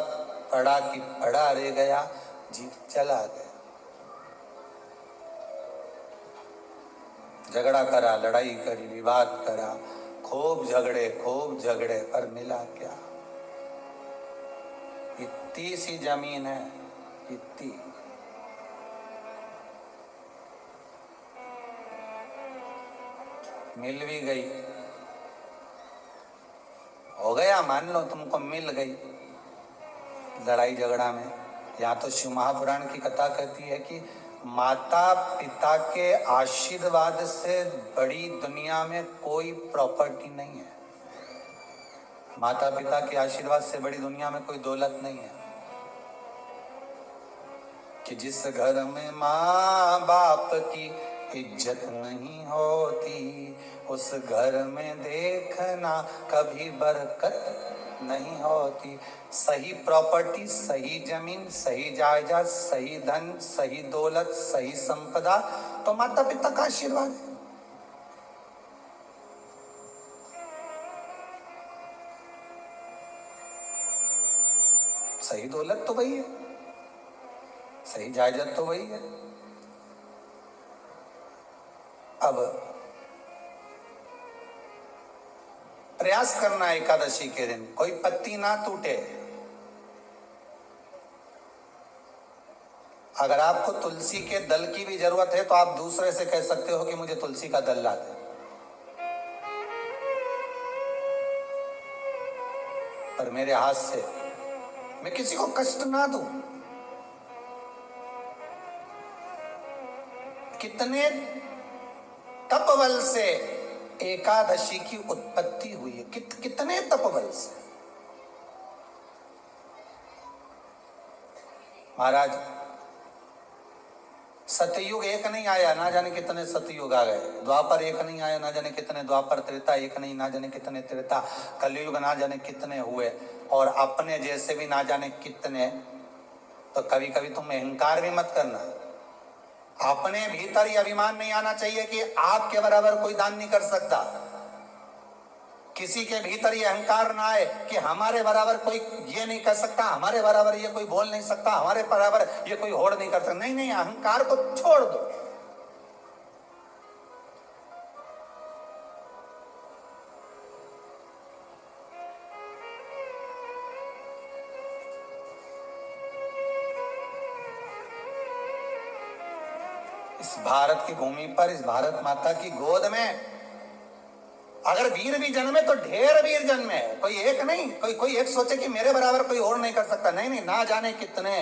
पड़ा की पड़ा रह गया, जीव चला गया। झगड़ा करा, लड़ाई करी, विवाद करा, खूब झगड़े पर मिला क्या? इतनी सी जमीन है, इतनी। मिल भी गई, हो गया, मान लो तुमको मिल गई लड़ाई झगड़ा में। यहाँ तो शिव महापुराण की कथा कहती है कि माता पिता के आशीर्वाद से बड़ी दुनिया में कोई प्रॉपर्टी नहीं है। माता पिता के आशीर्वाद से बड़ी दुनिया में कोई दौलत नहीं है। कि जिस घर में माँ बाप की इज्जत नहीं होती, उस घर में देखना कभी बरकत नहीं होती। सही प्रॉपर्टी, सही जमीन, सही जायदाद, सही धन, सही दौलत, सही संपदा तो माता पिता का आशीर्वाद है। सही दौलत तो वही है, सही जायदाद तो वही है। अब प्रयास करना एकादशी के दिन कोई पत्ती ना टूटे। अगर आपको तुलसी के दल की भी जरूरत है तो आप दूसरे से कह सकते हो कि मुझे तुलसी का दल ला दे, पर मेरे हाथ से मैं किसी को कष्ट ना दूं। कितने तपबल से एकादशी की उत्पत्ति हुई है, कितने तपबल से। महाराज सतयुग एक नहीं आया, ना जाने कितने सतयुग आ गए। द्वापर एक नहीं आया, ना जाने कितने द्वापर। त्रेता एक नहीं, ना जाने कितने त्रेता। कलयुग ना जाने कितने हुए, और अपने जैसे भी ना जाने कितने। तो कभी कभी तुम अहंकार भी मत करना। अपने भीतर ये अभिमान नहीं आना चाहिए कि आपके बराबर कोई दान नहीं कर सकता। किसी के भीतर ये अहंकार ना आए कि हमारे बराबर कोई ये नहीं कर सकता, हमारे बराबर ये कोई बोल नहीं सकता, हमारे बराबर ये कोई होड़ नहीं कर सकता। नहीं नहीं, अहंकार को छोड़ दो। इस भारत की भूमि पर, इस भारत माता की गोद में अगर वीर भी जन्मे तो ढेर वीर जन्मे, कोई एक नहीं। कोई एक सोचे कि मेरे बराबर कोई और नहीं कर सकता। नहीं नहीं, ना जाने कितने।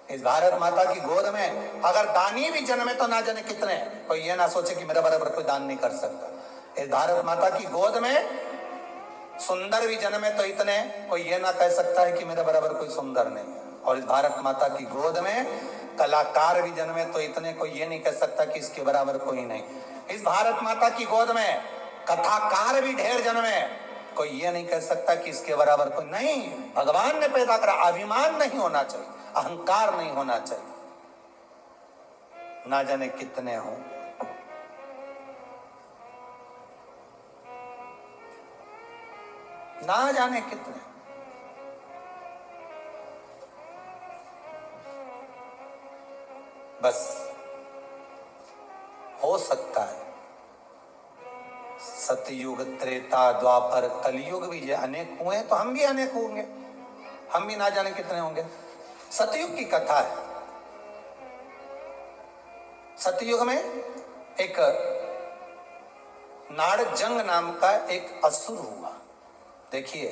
इस भारत माता की गोद में अगर दानी भी जन्मे तो ना जाने कितने। कोई ये ना सोचे कि मेरे बराबर कोई दान नहीं कर सकता। इस भारत माता की गोद में सुंदर भी जन्मे तो इतने, कोई ये ना कह सकता है कि मेरे बराबर कोई सुंदर नहीं है। और इस भारत माता की गोद में कलाकार भी जन्मे तो इतने, कोई ये नहीं कह सकता कि इसके बराबर कोई नहीं। इस भारत माता की गोद में कथाकार भी ढेर जन्मे, कोई ये नहीं कह सकता कि इसके बराबर कोई नहीं। भगवान ने पैदा करा। अभिमान नहीं होना चाहिए, अहंकार नहीं होना चाहिए। ना जाने कितने हो, ना जाने कितने। बस हो सकता है सतयुग, त्रेता, द्वापर, कलयुग भी ये अनेक हुए तो हम भी अनेक होंगे, हम भी ना जाने कितने होंगे। सतयुग की कथा है। सतयुग में एक नाड़जंग नाम का एक असुर हुआ। देखिए,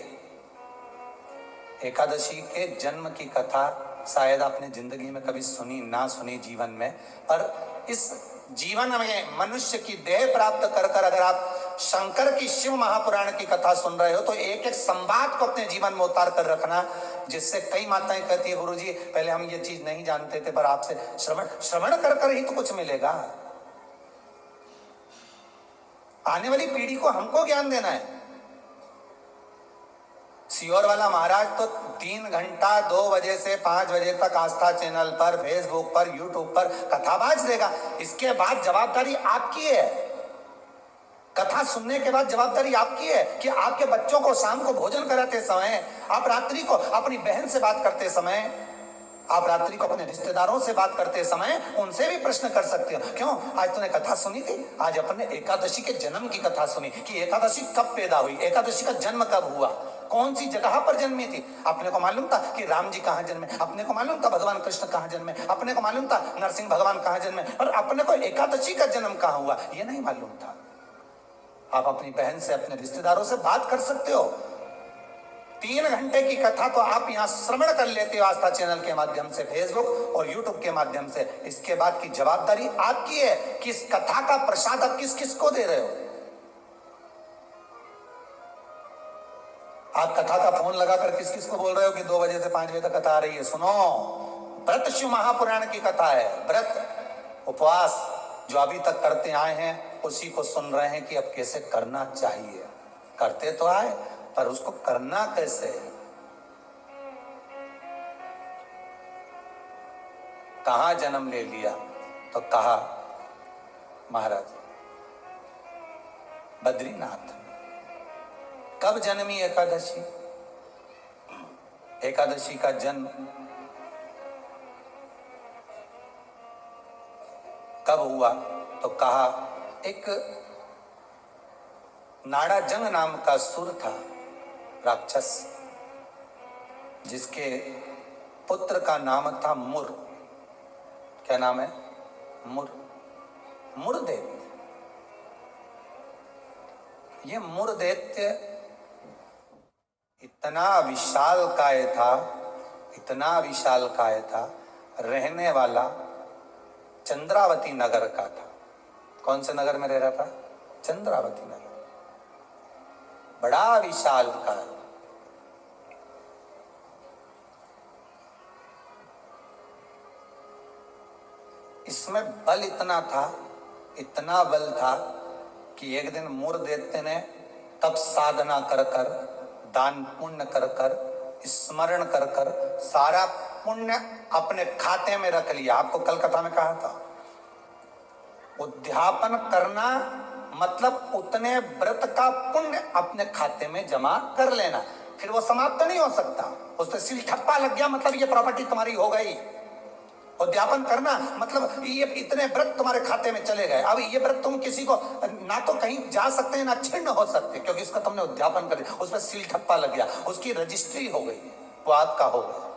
एकादशी के जन्म की कथा शायद आपने जिंदगी में कभी सुनी ना सुनी जीवन में, पर इस जीवन में मनुष्य की देह प्राप्त कर कर अगर आप शंकर की शिव महापुराण की कथा सुन रहे हो तो एक एक संवाद को अपने जीवन में उतार कर रखना, जिससे कई माताएं कहती है गुरुजी पहले हम ये चीज नहीं जानते थे, पर आपसे श्रवण कर कर ही तो कुछ मिलेगा। आने वाली पीढ़ी को हमको ज्ञान देना है। सियोर वाला महाराज तो 3 घंटा 2 बजे से 5 बजे तक आस्था चैनल पर, फेसबुक पर, यूट्यूब पर कथा बाज देगा। इसके बाद जवाबदारी आपकी है। कथा सुनने के बाद जवाबदारी आपकी है कि आपके बच्चों को शाम को भोजन कराते समय, आप रात्रि को अपनी बहन से बात करते समय, आप रात्रि को अपने रिश्तेदारों से बात करते समय उनसे भी प्रश्न कर सकते हो। क्यों आज तूने कथा सुनी थी? आज अपने एकादशी के जन्म की कथा सुनी कि एकादशी कब पैदा हुई, एकादशी का जन्म कब हुआ, कौन सी जगह पर जन्मी थी। अपने को मालूम था कि राम जी कहाँ जन्मे, अपने को मालूम था भगवान कृष्ण कहाँ जन्मे, अपने को मालूम था नरसिंह भगवान कहाँ जन्मे, और अपने को एकादशी का जन्म कहाँ हुआ ये नहीं मालूम था। आप अपनी बहन से, अपने रिश्तेदारों से बात कर सकते हो। 3 घंटे की कथा तो आप यहाँ श्रवण कर लेते हो आस्था चैनल के माध्यम से, फेसबुक और यूट्यूब के माध्यम से। इसके बाद की जवाबदारी आपकी है कि इस कथा का प्रसाद आप किस किस को दे रहे हो। आप कथा का फोन लगाकर किस किस को बोल रहे हो कि 2 बजे से 5 बजे तक कथा आ रही है। सुनो, व्रत शिव महापुराण की कथा है। व्रत उपवास जो अभी तक करते आए हैं उसी को सुन रहे हैं कि अब कैसे करना चाहिए। करते तो आए पर उसको करना कैसे। कहां जन्म ले लिया तो कहा महाराज बद्रीनाथ। कब जन्मी एकादशी? एकादशी का जन्म कब हुआ तो कहा एक नाड़ाजंग नाम का सुर था, राक्षस, जिसके पुत्र का नाम था मुर। क्या नाम है? मुर। मुरदैत्य। ये मुरदैत्य इतना विशालकाय था, इतना विशालकाय था, रहने वाला चंद्रावती नगर का था। कौन से नगर में रह रहा था? चंद्रावती नगर। बड़ा विशालकाय। इसमें बल इतना था, इतना बल था कि एक दिन मुरदैत्य ने तप साधना कर कर, दान पुण्य कर कर, स्मरण कर कर सारा पुण्य अपने खाते में रख लिया। आपको कल कथा में कहा था, उद्यापन करना मतलब उतने व्रत का पुण्य अपने खाते में जमा कर लेना, फिर वो समाप्त नहीं हो सकता। उस पर सील ठप्पा लग गया मतलब ये प्रॉपर्टी तुम्हारी हो गई। उद्यापन करना मतलब ये इतने व्रत तुम्हारे खाते में चले गए। अब ये व्रत तुम किसी को ना तो कहीं जा सकते हैं ना छिन्न हो सकते, क्योंकि इसका तुमने उद्यापन कर दिया, उस पर सील ठप्पा लग गया, उसकी रजिस्ट्री हो गई, वो आपका हो गया।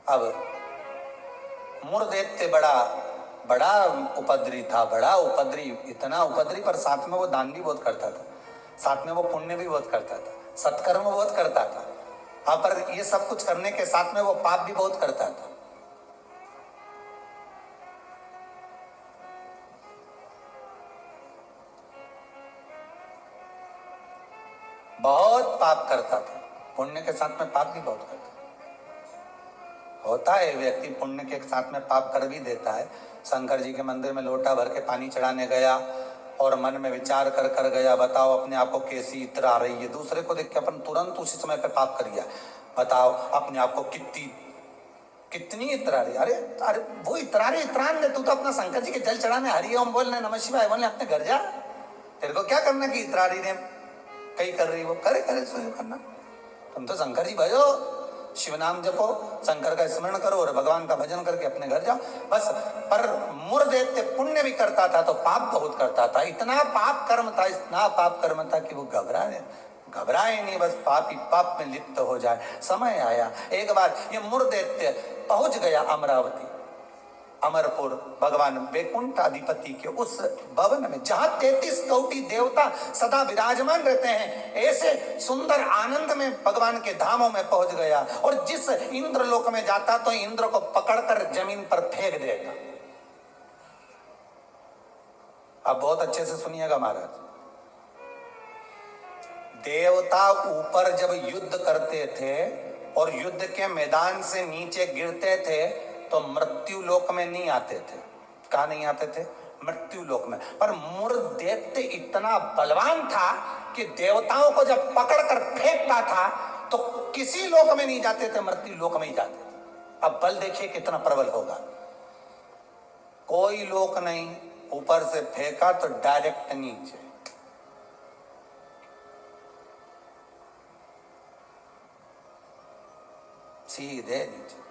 अब मुरदैत्य बड़ा बड़ा उपद्री था, बड़ा उपद्री, इतना उपद्री, पर साथ में वो दान भी बहुत करता था, साथ में वो पुण्य भी बहुत करता था, सत्कर्म बहुत करता था। पर ये सब कुछ करने के साथ में वो पाप भी बहुत करता था। बहुत पाप करता था, पुण्य के साथ में पाप भी बहुत करता था। होता है व्यक्ति पुण्य के साथ में पाप कर भी देता है। शंकर जी के मंदिर में लोटा भर के पानी चढ़ाने गया और मन में विचार कर कर गया, बताओ अपने आप को कैसी इत्र आ रही है। दूसरे को देख के अपन तुरंत उसी समय पे पाप कर गया। बताओ अपने आप को कितनी इत्र आ रही है। अरे अरे वो इतरारे इतरान दे, तू तो अपना शंकर जी के जल चढ़ाने हरि ओम बोलने, नमः शिवाय बोलने अपने घर जा। तेरे को क्या करना कि इतरारी ने कहीं कर रही, वो करे सो करना। तुम तो शंकर जी भजो, शिव नाम जपो, शंकर का स्मरण करो और भगवान का भजन करके अपने घर जाओ बस। पर मुरदैत्य पुण्य भी करता था तो पाप बहुत करता था। इतना पाप कर्म था, इतना पाप कर्म था कि वो घबराए नहीं, बस पाप ही पाप में लिप्त हो जाए। समय आया, एक बार ये मुरदैत्य पहुंच गया अमरावती, अमरपुर, भगवान वैकुंठ अधिपति के उस भवन में जहां 33 कोटि देवता सदा विराजमान रहते हैं। ऐसे सुंदर आनंद में भगवान के धामों में पहुंच गया। और जिस इंद्र लोक में जाता तो इंद्र को पकड़कर जमीन पर फेंक देगा। आप बहुत अच्छे से सुनिएगा महाराज, देवता ऊपर जब युद्ध करते थे और युद्ध के मैदान से नीचे गिरते थे तो मृत्यु लोक में नहीं आते थे। कहां नहीं आते थे? मृत्यु लोक में। पर मुरदैत्य इतना बलवान था कि देवताओं को जब पकड़कर फेंकता था तो किसी लोक में नहीं जाते थे, मृत्यु लोक में ही जाते थे। अब बल देखिए कितना प्रबल होगा। कोई लोक नहीं, ऊपर से फेंका तो डायरेक्ट नीचे। सीधे नीचे।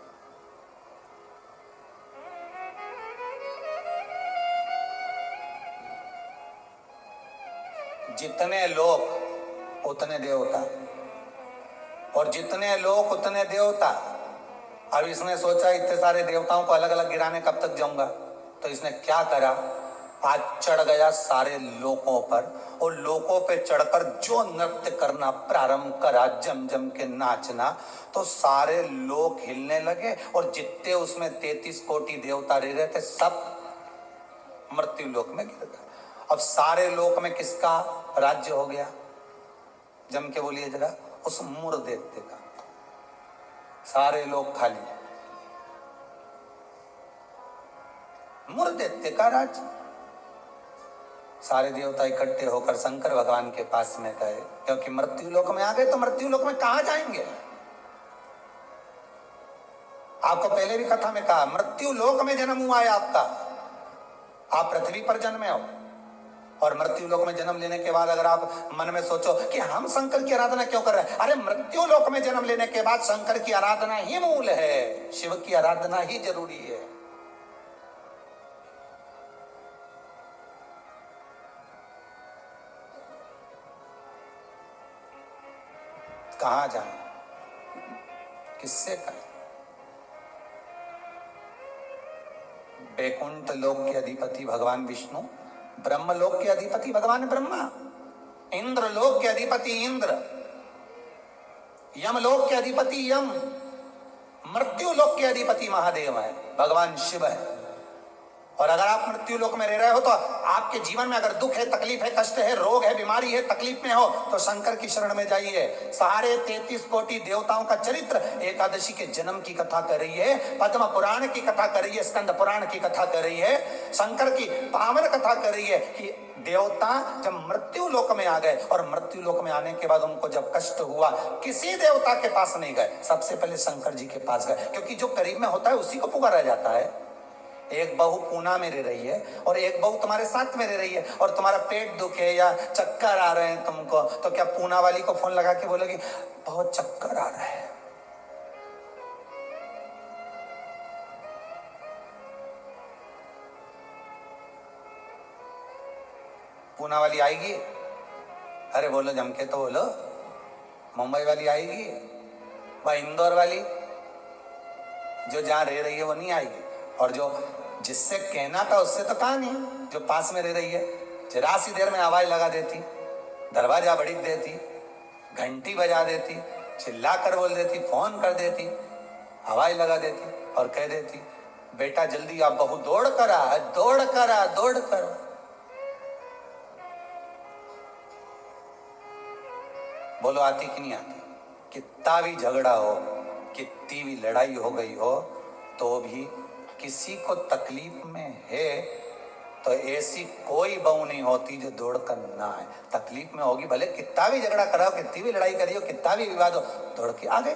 जितने लोक उतने देवता, और जितने लोक उतने देवता। अब इसने सोचा इतने सारे देवताओं को अलग अलग गिराने कब तक जाऊंगा, तो इसने क्या करा, आज चढ़ गया सारे लोकों पर और लोकों पे चढ़कर जो नृत्य करना प्रारंभ करा, जम जम के नाचना, तो सारे लोक हिलने लगे और जितने उसमें 33 कोटि देवता रह रहे थे सब मृत्यु लोक में गिर गए। अब सारे लोक में किसका राज्य हो गया? जम के बोलिए जरा, उस मुरदैत्य का। सारे लोग खाली, मुरदैत्य का राज्य। सारे देवता इकट्ठे होकर शंकर भगवान के पास में गए, क्योंकि मृत्यु लोक में आ गए तो मृत्यु लोक में कहां जाएंगे। आपको पहले भी कथा में कहा, मृत्यु लोक में जन्म हुआ है आपका, आप पृथ्वी पर जन्मे हो। और मृत्यु लोक में जन्म लेने के बाद अगर आप मन में सोचो कि हम शंकर की आराधना क्यों कर रहे हैं, अरे मृत्यु लोक में जन्म लेने के बाद शंकर की आराधना ही मूल है, शिव की आराधना ही जरूरी है। कहां जाए, किससे करें? बैकुंठ लोक के अधिपति भगवान विष्णु, ब्रह्म लोक के अधिपति भगवान ब्रह्मा, इंद्र लोक के अधिपति इंद्र, यम लोक के अधिपति यम, मृत्यु लोक के अधिपति महादेव है, भगवान शिव है। और अगर आप मृत्यु लोक में रह रहे हो तो आपके जीवन में अगर दुख है, तकलीफ है, कष्ट है, रोग है, बीमारी है, तकलीफ में हो तो शंकर की शरण में जाइए। सारे 33 कोटि देवताओं का चरित्र एकादशी के जन्म की कथा कर रही है, पद्म पुराण की कथा कर रही है, स्कंद पुराण की कथा कर रही है, शंकर की पावन कथा कर रही है कि देवता जब मृत्यु लोक में आ गए और मृत्यु लोक में आने के बाद उनको जब कष्ट हुआ, किसी देवता के पास नहीं गए, सबसे पहले शंकर जी के पास गए, क्योंकि जो करीब में होता है उसी को पुकारा जाता है। एक बहू पूना में रह रही है और एक बहू तुम्हारे साथ में रह रही है और तुम्हारा पेट दुखे या चक्कर आ रहे हैं तुमको, तो क्या पूना वाली को फोन लगा के बोलोगी बहुत चक्कर आ रहा है? पूना वाली आएगी? अरे बोलो जम के तो बोलो। मुंबई वाली आएगी? वह इंदौर वाली जो जहां रह रही है वो नहीं आएगी। और जो जिससे कहना था उससे तो कहा नहीं, जो पास में रह रही है, जरा सी देर में आवाज लगा देती, दरवाजा बड़ी देती, घंटी बजा देती, चिल्ला कर बोल देती, फोन कर देती, आवाज लगा देती और कह देती बेटा जल्दी आप, बहू दौड़ कर आ, दौड़ कर आ, दौड़ कर। बोलो आती कि नहीं आती? कितना भी झगड़ा हो, कितनी भी लड़ाई हो गई हो, तो भी किसी को तकलीफ में है तो ऐसी कोई बहू नहीं होती जो दौड़ कर ना आए। तकलीफ में होगी, भले कितना भी झगड़ा कराओ, कितनी भी लड़ाई करी हो, कितना भी विवाद हो, दौड़ के आ गए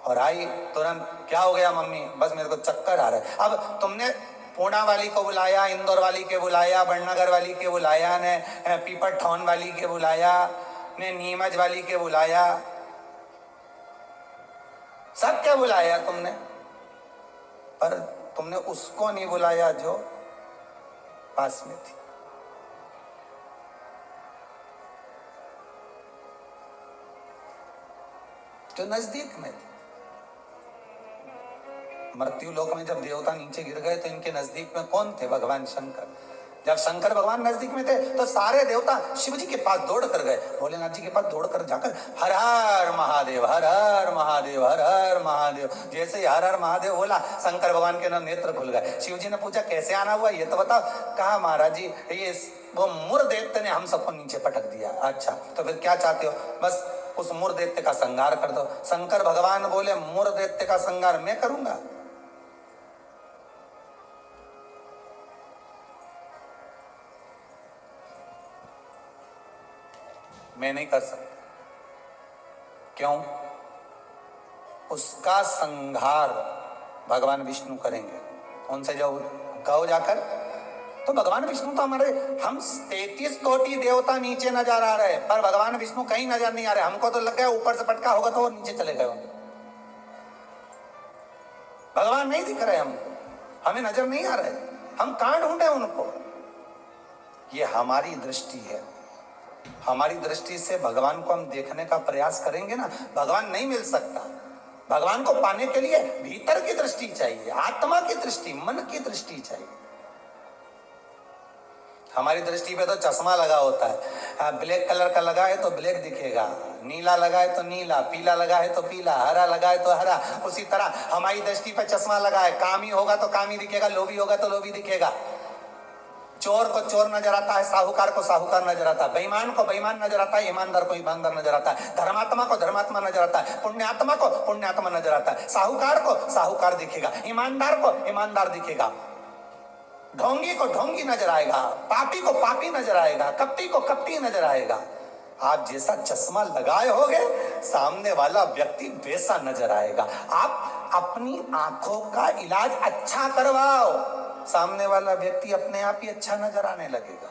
और आई तुरंत, क्या हो गया मम्मी? बस मेरे को चक्कर आ रहा है। अब तुमने पूना वाली को बुलाया, इंदौर वाली के बुलाया, बड़नगर वाली के बुलाया, ने पीपर ठाउन वाली के बुलाया, ने नीमच वाली के बुलाया, सब क्या बुलाया तुमने, पर तुमने उसको नहीं बुलाया जो पास में थी। जो नजदीक में थी। मृत्यु लोक में जब देवता नीचे गिर गए तो इनके नजदीक में कौन थे? भगवान शंकर। जब शंकर भगवान नजदीक में थे तो सारे देवता शिव जी के पास दौड़ कर गए, भोलेनाथ जी के पास दौड़ कर जाकर हर हर महादेव, हर हर महादेव, हर हर महादेव। जैसे ही हर हर महादेव बोला, शंकर भगवान के नेत्र खुल गए। शिव जी ने पूछा कैसे आना हुआ, ये तो बताओ। कहा महाराज जी ये वो मुर दैत्य ने हम सबको नीचे पटक दिया। अच्छा तो फिर क्या चाहते हो? बस उस मुर दैत्य का संहार कर दो। शंकर भगवान बोले मुर दैत्य का संहार मैं करूंगा? मैं नहीं कर सकता। क्यों? उसका संहार भगवान विष्णु करेंगे। उनसे जो कहो जाकर, तो भगवान विष्णु तो हमारे, हम 33 कोटि देवता नीचे नजर आ रहे हैं पर भगवान विष्णु कहीं नजर नहीं आ रहे। हमको तो लग गया ऊपर से पटका होगा तो वो नीचे चले गए होंगे। भगवान नहीं दिख रहे हमको, हमें नजर नहीं आ रहे, हम कहां ढूंढे उनको? ये हमारी दृष्टि है। हमारी दृष्टि से भगवान को हम देखने का प्रयास करेंगे ना, भगवान नहीं मिल सकता। भगवान को पाने के लिए भीतर की दृष्टि चाहिए, आत्मा की दृष्टि, मन की दृष्टि चाहिए। हमारी दृष्टि पे तो चश्मा लगा होता है, ब्लैक कलर का लगा है तो ब्लैक दिखेगा, नीला लगा है तो नीला, पीला लगा है तो पीला, हरा लगा है तो हरा। उसी तरह हमारी दृष्टि पे चश्मा लगा है, कामी होगा तो कामी दिखेगा, लोभी होगा तो लोभी दिखेगा। चोर को चोर नजर आता है, साहूकार को साहूकार नजर आता है, बेईमान को बेईमान नजर आता है, ईमानदार को ईमानदार नजर आता है, धर्मात्मा को धर्मात्मा नजर आता है, पुण्यात्मा को पुण्यात्मा नजर आता है। साहूकार को साहूकार दिखेगा, ईमानदार को ईमानदार दिखेगा, ढोंगी को ढोंगी नजर आएगा, पापी को पापी नजर आएगा, कपटी को कपटी नजर आएगा। आप जैसा चश्मा लगाए होगे सामने वाला व्यक्ति वैसा नजर आएगा। आप अपनी आंखों का इलाज अच्छा करवाओ, सामने वाला व्यक्ति अपने आप ही अच्छा नजर आने लगेगा।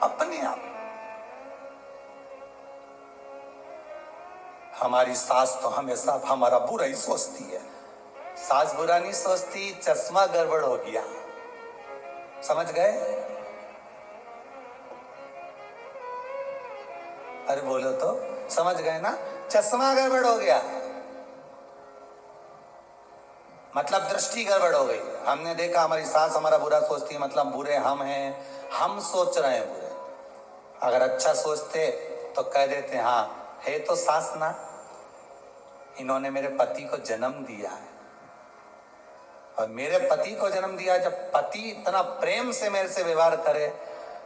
अपने आप। हमारी सास तो हमेशा हमारा बुरा ही सोचती है। सास बुरा नहीं सोचती, चश्मा गड़बड़ हो गया, समझ गए? अरे बोलो तो, समझ गए ना? चश्मा गड़बड़ हो गया मतलब दृष्टि गड़बड़ हो गई। हमने देखा हमारी सास हमारा बुरा सोचती है, मतलब बुरे हम हैं, हम सोच रहे हैं बुरे। अगर अच्छा सोचते तो कह देते हाँ है तो सास ना, इन्होंने मेरे पति को जन्म दिया है, और मेरे पति को जन्म दिया। जब पति इतना प्रेम से मेरे से व्यवहार करे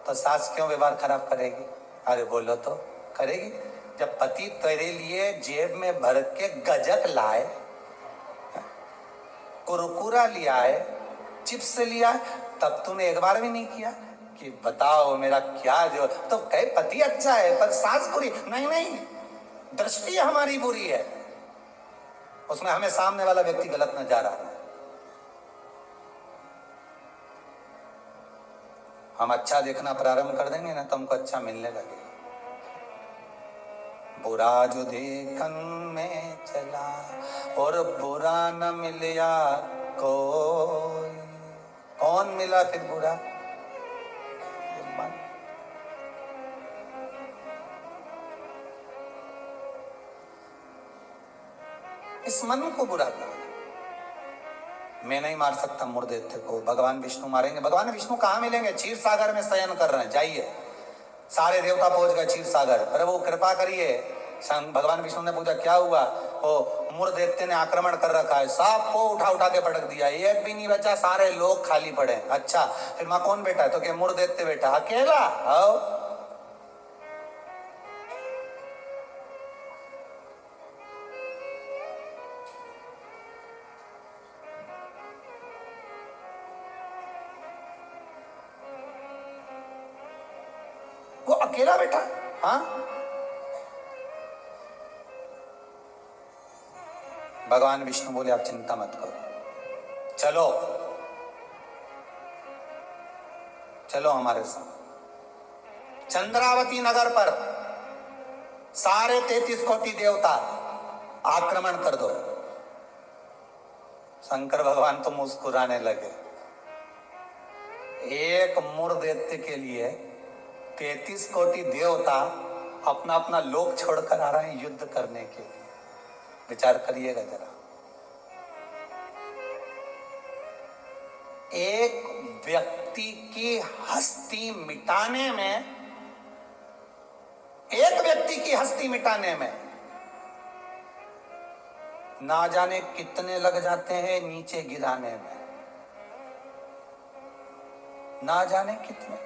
तो सास क्यों व्यवहार खराब करेगी? अरे बोलो तो, करेगी। जब पति तेरे लिए जेब में भर के गजक लाए, कुरकुरा लिया है, चिप्स लिया है, तब तूने एक बार भी नहीं किया कि बताओ मेरा क्या जो, तो कहे पति अच्छा है पर सास बुरी? नहीं नहीं, दृष्टि हमारी बुरी है, उसमें हमें सामने वाला व्यक्ति गलत नजर आ रहा है। हम अच्छा देखना प्रारंभ कर देंगे ना तो हमको अच्छा मिलने लगेगा। बुरा जो देखन में चला और बुरा न मिला कोई, कौन मिला फिर बुरा? मन। इस मन को बुरा करना। मैं नहीं मार सकता मुर्देत्य को, भगवान विष्णु मारेंगे। भगवान विष्णु कहाँ मिलेंगे? क्षीर सागर में शयन कर रहे हैं, जाइए। सारे देवता पहुंच गए क्षीर सागर। प्रभु कृपा करिए। भगवान विष्णु ने पूछा क्या हुआ? वो मुर्देत्य ने आक्रमण कर रखा है, सबको उठा उठा के पटक दिया, एक भी नहीं बचा, सारे लोग खाली पड़े। अच्छा फिर मां कौन बेटा है? तो क्या मुर्देत्य बेटा अकेला? आओ। वो अकेला बेटा। हाँ, भगवान विष्णु बोले आप चिंता मत करो, चलो चलो हमारे साथ। चंद्रावती नगर पर सारे 33 कोटि देवता आक्रमण कर दो। शंकर भगवान तो मुस्कुराने लगे। एक मुर्दैत्य के लिए 33 कोटि देवता अपना अपना लोक छोड़कर आ रहे हैं युद्ध करने के लिए। विचार करिएगा जरा। एक व्यक्ति की हस्ती मिटाने में, एक व्यक्ति की हस्ती मिटाने में ना जाने कितने लग जाते हैं नीचे गिराने में, ना जाने कितने।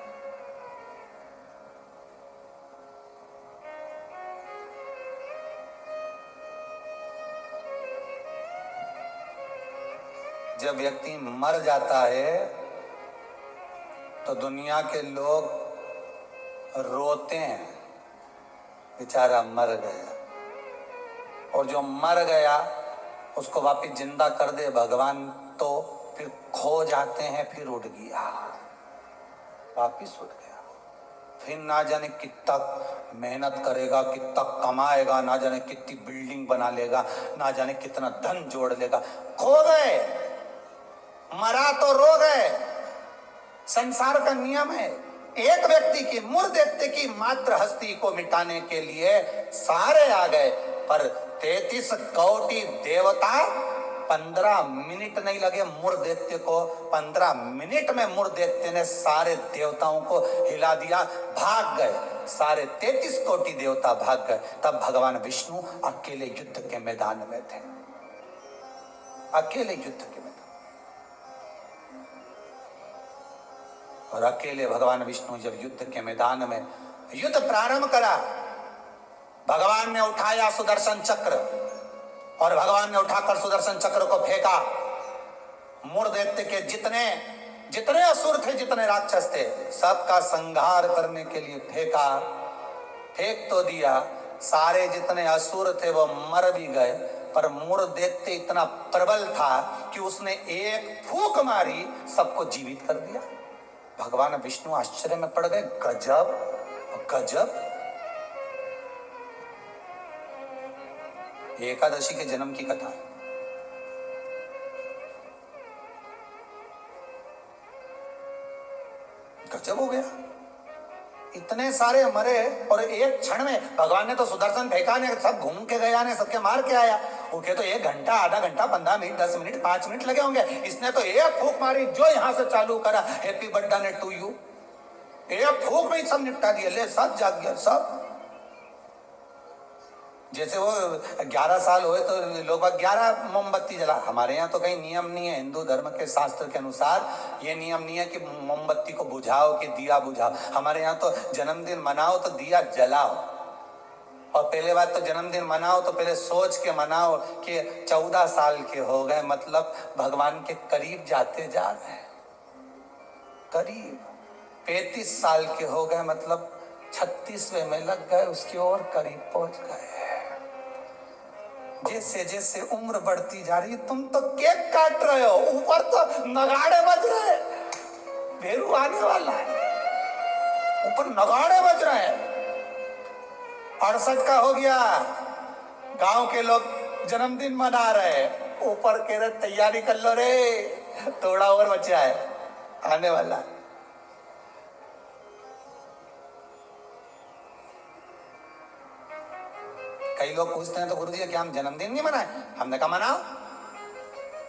जब व्यक्ति मर जाता है तो दुनिया के लोग रोते हैं, बेचारा मर गया। और जो मर गया उसको वापिस जिंदा कर दे भगवान तो फिर खो जाते हैं, फिर उठ गया, वापिस उठ गया। फिर ना जाने कितना मेहनत करेगा, कितना कमाएगा, ना जाने कितनी बिल्डिंग बना लेगा, ना जाने कितना धन जोड़ लेगा, खो गए। मरा तो रो गए। संसार का नियम है। एक व्यक्ति की, मुर्दैत्य की मात्र हस्ती को मिटाने के लिए सारे आ गए, पर 33 कोटि देवता 15 मिनट नहीं लगे मुर्दैत्य को। 15 मिनट में मुर्दैत्य ने सारे देवताओं को हिला दिया, भाग गए। सारे 33 कोटि देवता भाग गए। तब भगवान विष्णु अकेले युद्ध के मैदान में थे, अकेले युद्ध के मैदान। और अकेले भगवान विष्णु जब युद्ध के मैदान में युद्ध प्रारंभ करा, भगवान ने उठाया सुदर्शन चक्र और भगवान ने उठाकर सुदर्शन चक्र को फेंका। मुर्दैत्य के जितने जितने असुर थे, जितने राक्षस थे, सबका संहार करने के लिए फेंका। फेंक तो दिया, सारे जितने असुर थे वो मर भी गए, पर मुर्दैत्य इतना प्रबल था कि उसने एक फूंक मारी, सबको जीवित कर दिया। भगवान विष्णु आश्चर्य में पड़ गए, गजब गजब। एकादशी के जन्म की कथा है। गजब हो गया, इतने सारे मरे और एक क्षण में भगवान ने तो सुदर्शन फेंका ने, सब घूम के गया ने, सबके मार के आया। उनके तो 1 घंटा, आधा घंटा, 15 मिनट, 10 मिनट, 5 मिनट लगे होंगे। इसने तो एक फूंक मारी, जो यहां से चालू करा, हैप्पी बर्थडे टू यू, एक फूंक में सब निपटा दिया। ले सब जाग गया सब। जैसे वो 11 साल हुए तो लोग 11 मोमबत्ती जला। हमारे यहाँ तो कहीं नियम नहीं है, हिंदू धर्म के शास्त्र के अनुसार ये नियम नहीं है कि मोमबत्ती को बुझाओ कि दिया बुझाओ। हमारे यहाँ तो जन्मदिन मनाओ तो दिया जलाओ। और पहले बात तो जन्मदिन मनाओ तो पहले सोच के मनाओ कि 14 साल के हो गए, मतलब भगवान के करीब जाते जा रहे हैं। करीब 35 साल के हो गए, मतलब 36वें में लग गए, उसकी ओर करीब पहुंच गए। जैसे जैसे उम्र बढ़ती जा रही है, तुम तो केक काट रहे हो, ऊपर तो नगाड़े बज रहे हैं। भेरू आने वाला है, ऊपर नगाड़े बज रहे हैं। 68 का हो गया, गांव के लोग जन्मदिन मना रहे हैं, ऊपर कह रहे तैयारी कर लो रे, थोड़ा और बचा है, आने वाला। कई लोग पूछते हैं तो गुरुजी क्या हम जन्मदिन नहीं मनाए? हमने कहा मनाओ।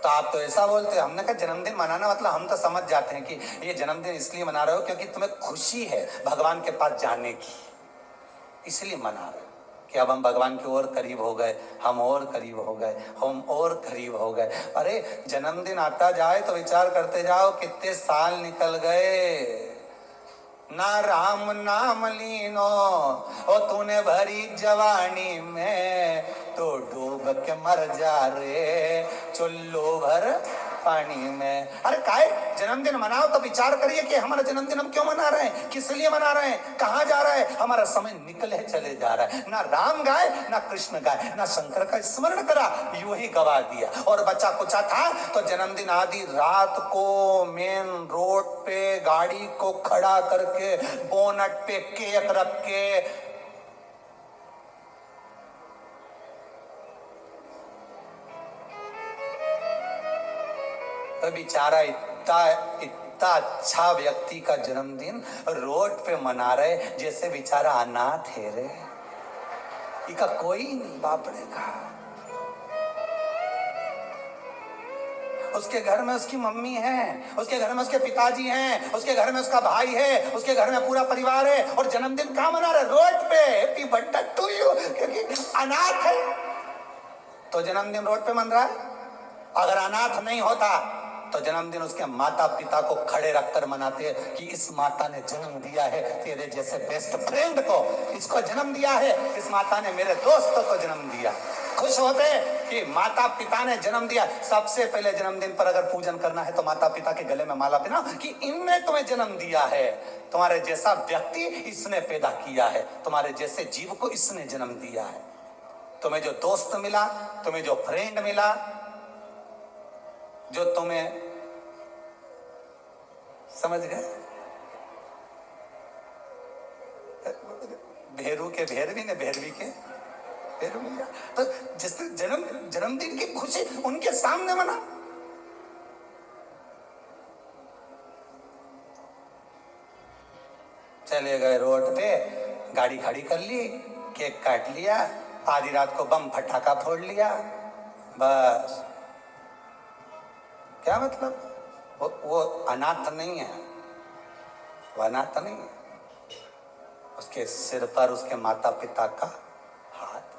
तो आप तो ऐसा बोलते हैं। हमने कहा जन्मदिन मनाना मतलब हम तो समझ जाते हैं कि ये जन्मदिन इसलिए मना रहे हो क्योंकि तुम्हें खुशी है भगवान के पास जाने की, इसलिए मना रहे हो कि अब हम भगवान की ओर करीब हो गए, हम और करीब हो गए, हम और करीब हो गए। अरे जन्मदिन आता जाए तो विचार करते जाओ कितने साल निकल गए। ना राम नाम लीनो ओ तूने भरी जवानी में, तो डूब के मर जा रे चुल्लू भर पानी में। अरे काहे जन्मदिन मनाओ तो विचार करिए कि हमारा जन्मदिन हम क्यों मना रहे हैं, किस लिए मना रहे हैं, कहाँ जा रहा है। हमारा समय निकले चले जा रहा है। ना राम गाए ना कृष्ण गाए ना शंकर का स्मरण करा, यूं ही गवा दिया। और बच्चा कुचा था तो जन्मदिन आदि रात को मेन रोड पे गाड़ी को खड़ा करके बोनट पे केक रख के बेचारा इतना अच्छा व्यक्ति का जन्मदिन रोड पे मना रहे जैसे बेचारा अनाथ है रे, इका कोई नहीं बापड़े का। उसके घर में उसकी मम्मी है, उसके घर में उसके पिताजी हैं, उसके घर में उसका भाई है, उसके घर में पूरा परिवार है, और जन्मदिन कहाँ मना रहे? रोड पे। हैप्पी बर्थडे टू यू, क्योंकि अनाथ है तो जन्मदिन रोड पे मन रहा है। अगर अनाथ नहीं होता तो जन्मदिन उसके माता पिता को खड़े रखकर मनाते कि इस माता ने जन्म दिया है तेरे जैसे बेस्ट फ्रेंड को, इसको जन्म दिया है, इस माता ने मेरे दोस्तों को जन्म दिया। खुश होते कि माता पिता ने जन्म दिया। सबसे पहले जन्मदिन पर अगर पूजन करना है तो माता पिता के गले में माला पहनाओ कि इनने तुम्हें जन्म दिया है, तुम्हारे जैसा व्यक्ति इसने पैदा किया है, तुम्हारे जैसे जीव को इसने जन्म दिया है। तुम्हें जो दोस्त मिला, तुम्हें जो फ्रेंड मिला, जो तुम्हें, समझ गए, भेरू के भेरवी ने भेरवी के भेरू मिल गया। तो जिस जन्मदिन की खुशी उनके सामने मना। चले गए रोड पे, गाड़ी खड़ी कर ली, केक काट लिया, आधी रात को बम फटाका फोड़ लिया, बस। क्या मतलब? वो अनाथ नहीं है, वो अनाथ नहीं है। उसके सिर पर उसके माता पिता का हाथ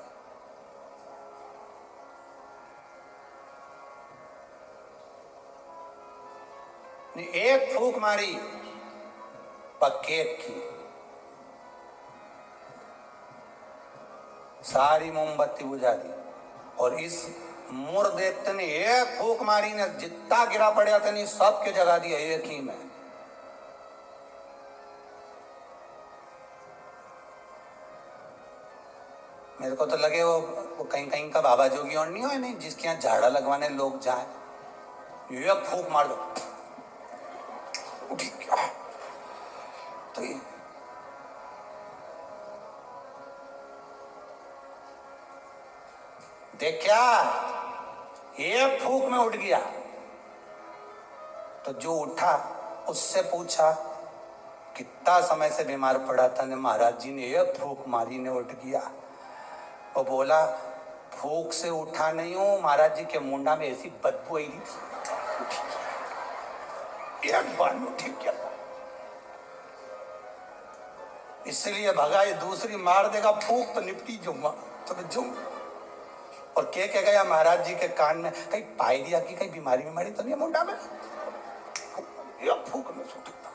है। एक फूंक मारी केक की, सारी मोमबत्ती बुझा दी। और इस मुर्देवते ने एक फूंक मारी ने जितना गिरा पड़ा था नहीं सबके जगा दिया एक ही में। मेरे को तो लगे वो कहीं कहीं का बाबा जोगी और नहीं हो, नहीं जिसके यहाँ झाड़ा लगवाने लोग जाए, एक फूंक मार दो, तो देखा ये फूक में उठ गया। तो जो उठा उससे पूछा कितना समय से बीमार पड़ा था ने, महाराज जी ने एक फूक मारी ने उठ गया। वो बोला फूक से उठा नहीं हूं, महाराज जी के मुंडा में ऐसी बदबू आई थी, एक बार में ठीक गया। इसलिए भगा, ये दूसरी मार देगा फूक तो निपटी जुम्मा तो जुम। और के गया महाराज जी के कान में, कहीं पाई दिया कि कहीं बीमारी बीमारी तो नहीं मुंडा में, ये फूक में सुटता।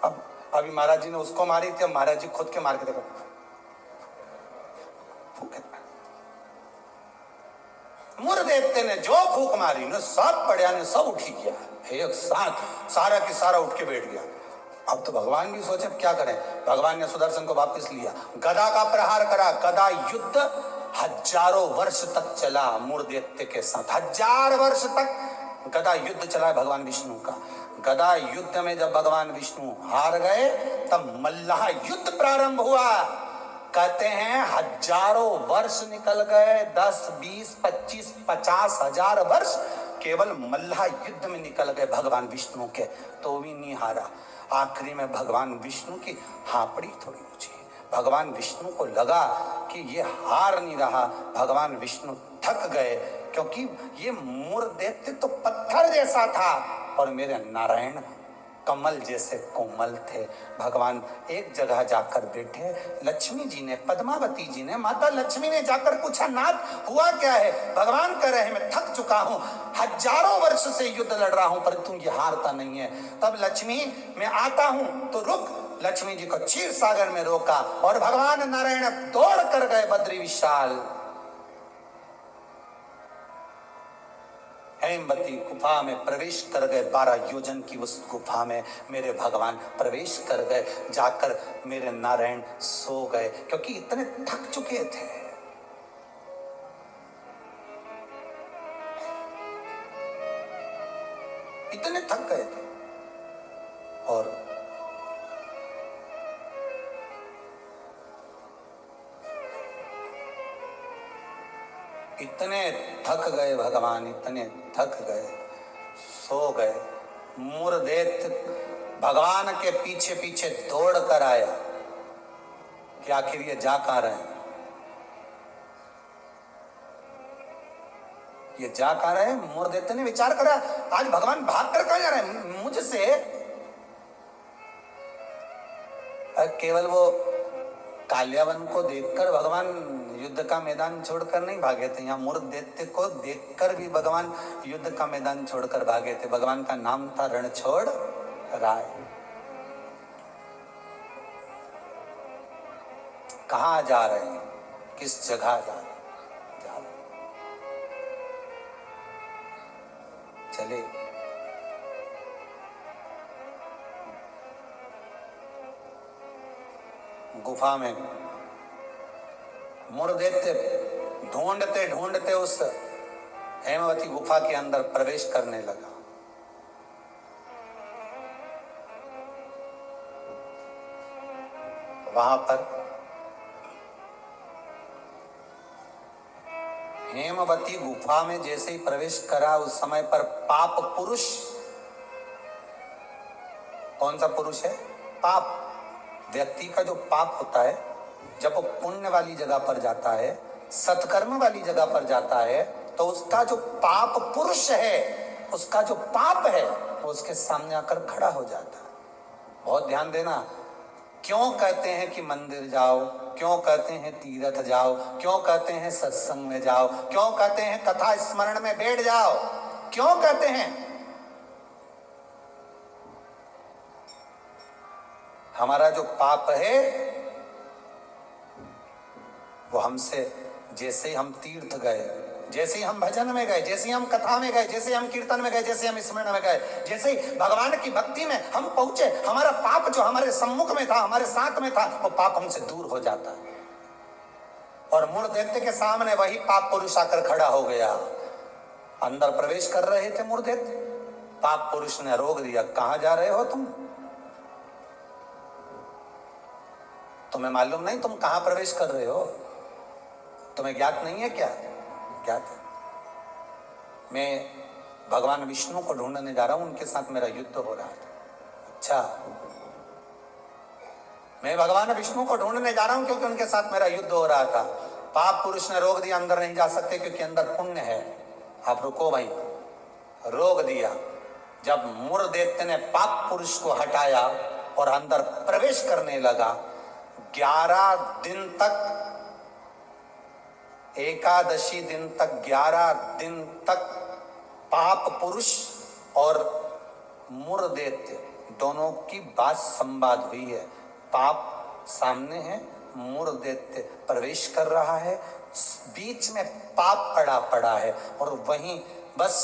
अब अभी महाराज जी ने उसको मारी थी, अब महाराज जी खुद के मार के देखो फूक। मुरदेवते ने जो फूक मारी ने सब पड़िया ने सब उठी गया एक साथ, सारा की सारा उठ के बैठ गया। अब तो भगवान भी सोचे क्या करें। भगवान ने सुदर्शन को वापस लिया, गदा का प्रहार करा। गदा युद्ध हजारों वर्ष तक चला मुरदैत्य के साथ, 1000 वर्ष तक गदा युद्ध चला है भगवान विष्णु का। गदा युद्ध में जब भगवान विष्णु हार गए तब मल्लाह युद्ध प्रारंभ हुआ। कहते हैं हजारों वर्ष निकल गए, 10, 20, 25, 50 हजार वर्ष केवल मल्लाह युद्ध में निकल गए भगवान विष्णु के, तो भी नहीं हारा। आखिरी में भगवान विष्णु की हापड़ी थोड़ी ऊंची, भगवान विष्णु को लगा कि ये हार नहीं रहा। भगवान विष्णु थक गए क्योंकि ये मुरदैत्य तो पत्थर जैसा था और मेरे नारायण कमल जैसे कोमल थे। भगवान एक जगह जाकर बैठे। लक्ष्मी जी ने, पद्मावती जी ने, माता लक्ष्मी ने जाकर पूछा नाथ हुआ क्या है। भगवान कह रहे हैं मैं थक चुका हूं, हजारों वर्ष से युद्ध लड़ रहा हूं पर तुम ये हारता नहीं है। तब लक्ष्मी मैं आता हूं तो रुक। लक्ष्मी जी को क्षीर सागर में रोका और भगवान नारायण दौड़ कर गए बद्री विशाल हेमवती गुफा में प्रवेश कर गए। 12 योजन की उस गुफा में मेरे भगवान प्रवेश कर गए। जाकर मेरे नारायण सो गए क्योंकि इतने थक चुके थे। इतने थक गए थे और इतने थक गए भगवान, इतने थक गए, सो गए। मुरदैत्य भगवान के पीछे पीछे दौड़ कर आया कि आखिर ये जा कहां रहे हैं, ये जा कहां रहे हैं। मुरदैत्य ने विचार करा आज भगवान भाग कर कहां जा रहे हैं मुझसे। केवल वो काल्यावन को देखकर भगवान युद्ध का मैदान छोड़कर नहीं भागे थे, यहाँ मुरदैत्य को देखकर भी भगवान युद्ध का मैदान छोड़कर भागे थे। भगवान का नाम था रणछोड़ राय। कहाँ जा रहे हैं, किस जगह जा रहे हैं, चले। गुफा में मुरदैत्य ढूंढते ढूंढते उस हेमवती गुफा के अंदर प्रवेश करने लगा। वहां पर हेमवती गुफा में जैसे ही प्रवेश करा उस समय पर पाप पुरुष, कौन सा पुरुष है, पाप व्यक्ति का जो पाप होता है जब वो पुण्य वाली जगह पर जाता है, सत्कर्म वाली जगह पर जाता है तो उसका जो पाप पुरुष है, उसका जो पाप है वो उसके सामने आकर खड़ा हो जाता है। बहुत ध्यान देना, क्यों कहते हैं कि मंदिर जाओ, क्यों कहते हैं तीर्थ जाओ, क्यों कहते हैं सत्संग में जाओ, क्यों कहते हैं कथा स्मरण में बैठ जाओ, क्यों कहते हैं। हमारा जो पाप है वो हमसे, जैसे ही हम तीर्थ गए, जैसे ही हम भजन में गए, जैसे ही हम कथा में गए, जैसे ही हम कीर्तन में गए, जैसे हम स्मरण में गए, जैसे ही भगवान की भक्ति में हम पहुंचे, हमारा पाप जो हमारे सम्मुख में था, हमारे साथ में था, वो पाप हमसे दूर हो जाता है। और मुरदैत्य के सामने वही पाप पुरुष आकर खड़ा हो गया। अंदर प्रवेश कर रहे थे मुर्दे, पाप पुरुष ने रोक दिया, कहां जा रहे हो तुम? तुम्हें मालूम नहीं तुम कहां प्रवेश कर रहे हो? तुम्हें ज्ञात नहीं है क्या? ज्ञात है। मैं भगवान विष्णु को ढूंढने जा रहा हूं, उनके साथ मेरा युद्ध हो रहा था। अच्छा, मैं भगवान विष्णु को ढूंढने जा रहा हूं क्योंकि उनके साथ मेरा युद्ध हो रहा था। पाप पुरुष ने रोक दिया, अंदर नहीं जा सकते क्योंकि अंदर पुण्य है। आप रुको भाई, रोक दिया। जब मुरदैत्य ने पाप पुरुष को हटाया और अंदर प्रवेश करने लगा, 11 दिन तक, एकादशी दिन तक, 11 दिन तक पाप पुरुष और मुरदैत्य दोनों की बात संवाद हुई है। पाप सामने है, मुरदैत्य प्रवेश कर रहा है, बीच में पाप अड़ा पड़ा है। और वहीं बस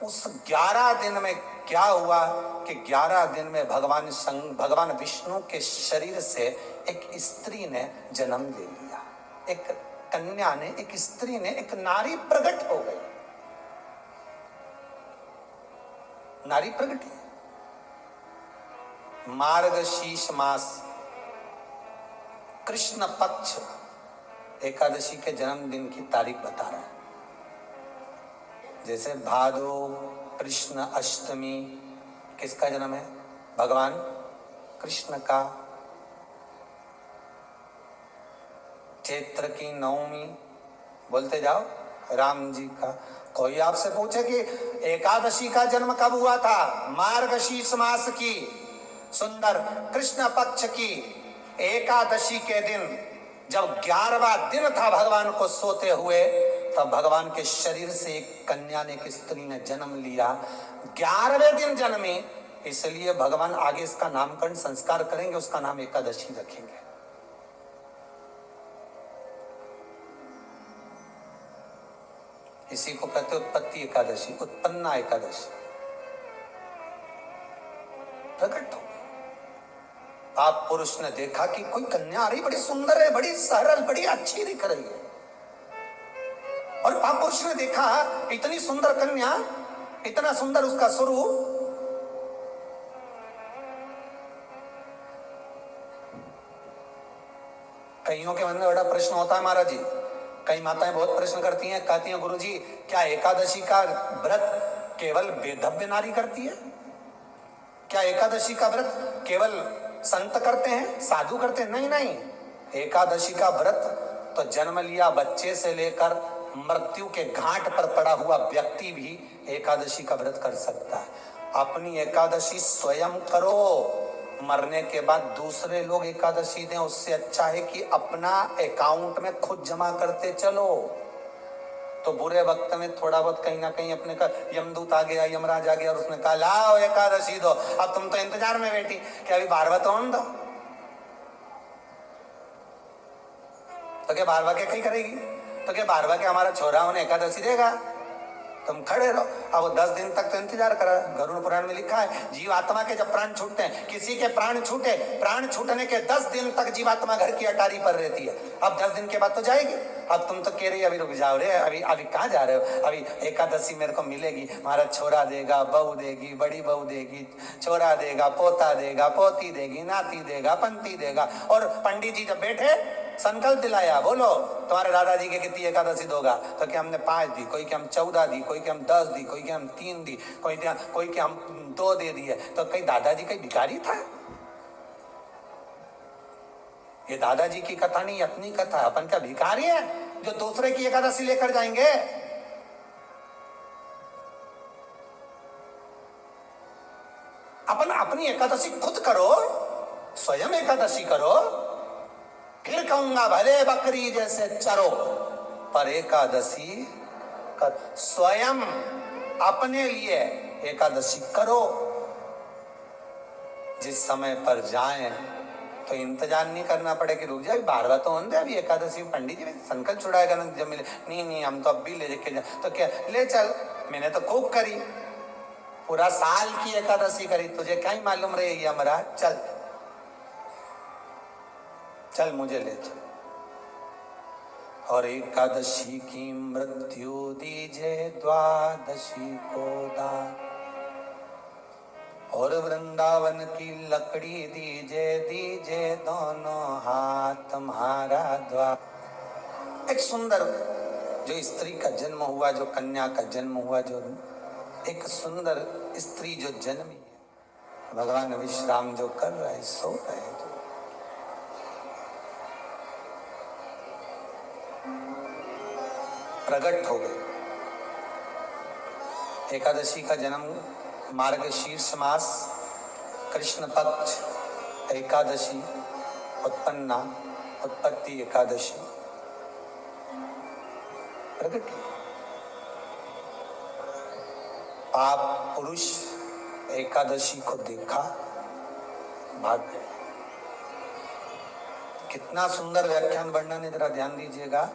उस 11 दिन में क्या हुआ कि 11 दिन में भगवान विष्णु के शरीर से एक स्त्री ने जन्म ले लिया। एक कन्या ने, एक स्त्री ने, एक नारी प्रकट हो गई। नारी प्रकट है। मार्गशीर्ष मास कृष्ण पक्ष एकादशी के जन्मदिन की तारीख बता रहा है। जैसे भादो कृष्ण अष्टमी किसका जन्म है? भगवान कृष्ण का। चैत्र की नवमी बोलते जाओ, राम जी का। कोई आपसे पूछे कि एकादशी का जन्म कब हुआ था? मार्गशीर्ष मास की सुंदर कृष्ण पक्ष की एकादशी के दिन, जब 11वां दिन था भगवान को सोते हुए, तब भगवान के शरीर से एक कन्या ने, एक स्त्री ने जन्म लिया। 11वें दिन जन्मी, इसलिए भगवान आगे इसका नामकरण संस्कार करेंगे, उसका नाम एकादशी रखेंगे। इसी को कहते उत्पत्ति एकादशी, उत्पन्ना एकादशी। प्रकट हो पाप पुरुष ने देखा कि कोई कन्या आ रही, बड़ी सुंदर है, बड़ी सरल, बड़ी अच्छी दिख रही है। और पाप पुरुष ने देखा इतनी सुंदर कन्या, इतना सुंदर उसका स्वरूप। कईयों के मन में बड़ा प्रश्न होता है महाराज जी, कई माताएं बहुत प्रश्न करती हैं, कहती हैं गुरुजी क्या एकादशी का व्रत केवल वेदव्य नारी करती है? क्या एकादशी का व्रत केवल संत करते हैं, साधु करते हैं? नहीं नहीं, एकादशी का व्रत तो जन्म लिया बच्चे से लेकर मृत्यु के घाट पर पड़ा हुआ व्यक्ति भी एकादशी का व्रत कर सकता है। अपनी एकादशी स्वयं करो, मरने के बाद दूसरे लोग एकादशी दें, उससे अच्छा है कि अपना अकाउंट में खुद जमा करते चलो। तो बुरे वक्त में थोड़ा बहुत कहीं ना कहीं अपने का यमदूत आ गया, यमराज आ गया और उसने कहा लाओ एकादशी दो। अब तुम तो इंतजार में बैठी कि अभी बारवा तो होने दो। तो क्या बारवा के कहीं करेगी? तो क्या बारवा के हमारा छोरा उन्हें एकादशी देगा? तुम खड़े रहो। अब 10 दिन तक तो इंतजार करा। गरुड़ पुराण में लिखा है जीवात्मा के जब प्राण छूटते हैं, किसी के प्राण छूटे, प्राण छूटने के 10 दिन तक जीवात्मा घर की अटारी पर रहती है। अब 10 दिन के बाद तो जाएगी। अब तुम तो कह रही अभी रुक जाओ रे, अभी कहाँ जा रहे हो? अभी एकादशी मेरे को मिलेगी, हमारा छोरा देगा, बहू देगी, बड़ी बहू देगी, छोरा देगा, पोता देगा, पोती देगी, नाती देगा, पंती देगा। और पंडित जी जब बैठे संकल्प दिलाया, बोलो तुम्हारे दादाजी के कितनी एकादशी दोगा? तो क्या हमने 5 दी, कोई के हम 14 दी, कोई के हम 10 दी, कोई के हम 3 दी, कोई के हम 2 दे दिए। तो कहीं दादाजी कहीं भिखारी था? ये दादाजी की कथा नहीं, अपनी कथा। अपन क्या भिखारी है जो दूसरे की एकादशी लेकर जाएंगे? अपन अपनी एकादशी खुद करो, स्वयं एकादशी करो, फिर कहूंगा भले बकरी जैसे चरो, पर एकादशी कर। स्वयं अपने लिए एकादशी करो। जिस समय पर जाएं तो इंतजार नहीं करना पड़े कि रुक जाए, बारवा तो होने दे, अभी एकादशी पंडित जी संकल्प छुड़ाएगा ना जब मिले। नहीं हम तो अब भी ले के जाए। तो क्या ले चल, मैंने तो खूब करी, पूरा साल की एकादशी करी, तुझे क्या ही मालूम रहेगी हमारा? चल चल मुझे ले चल। और एकादशी की मृत्यु दीजे द्वादशी को दान, और वृंदावन की लकड़ी दीजे दीजे दोनों हाथ तुम्हारा द्वार। एक सुंदर जो स्त्री का जन्म हुआ, जो कन्या का जन्म हुआ, जो एक सुंदर स्त्री जो जन्मी है, भगवान विश्राम जो कर रहे, सो रहे, प्रकट हो गए। एकादशी का जन्म मार्गशीर्ष मास कृष्ण पक्ष एकादशी उत्पन्ना, उत्पत्ति एकादशी प्रकट। पाप पुरुष एकादशी को देखा, भाग गए। कितना सुंदर व्याख्यान वर्णन है, जरा ध्यान दीजिएगा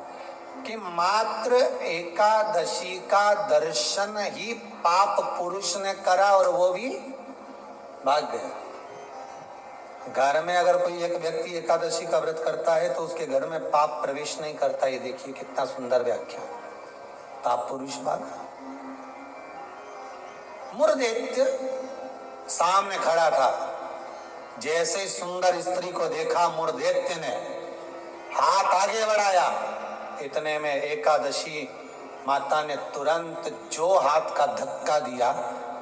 कि मात्र एकादशी का दर्शन ही पाप पुरुष ने करा और वो भी भाग गया। घर में अगर कोई एक व्यक्ति एकादशी का व्रत करता है तो उसके घर में पाप प्रवेश नहीं करता। ये देखिए कितना सुंदर व्याख्यान। पाप पुरुष भागा। मुरदैत्य सामने खड़ा था। जैसे सुंदर स्त्री को देखा, मुरदैत्य ने हाथ आगे बढ़ाया। इतने में एकादशी माता ने तुरंत जो हाथ का धक्का दिया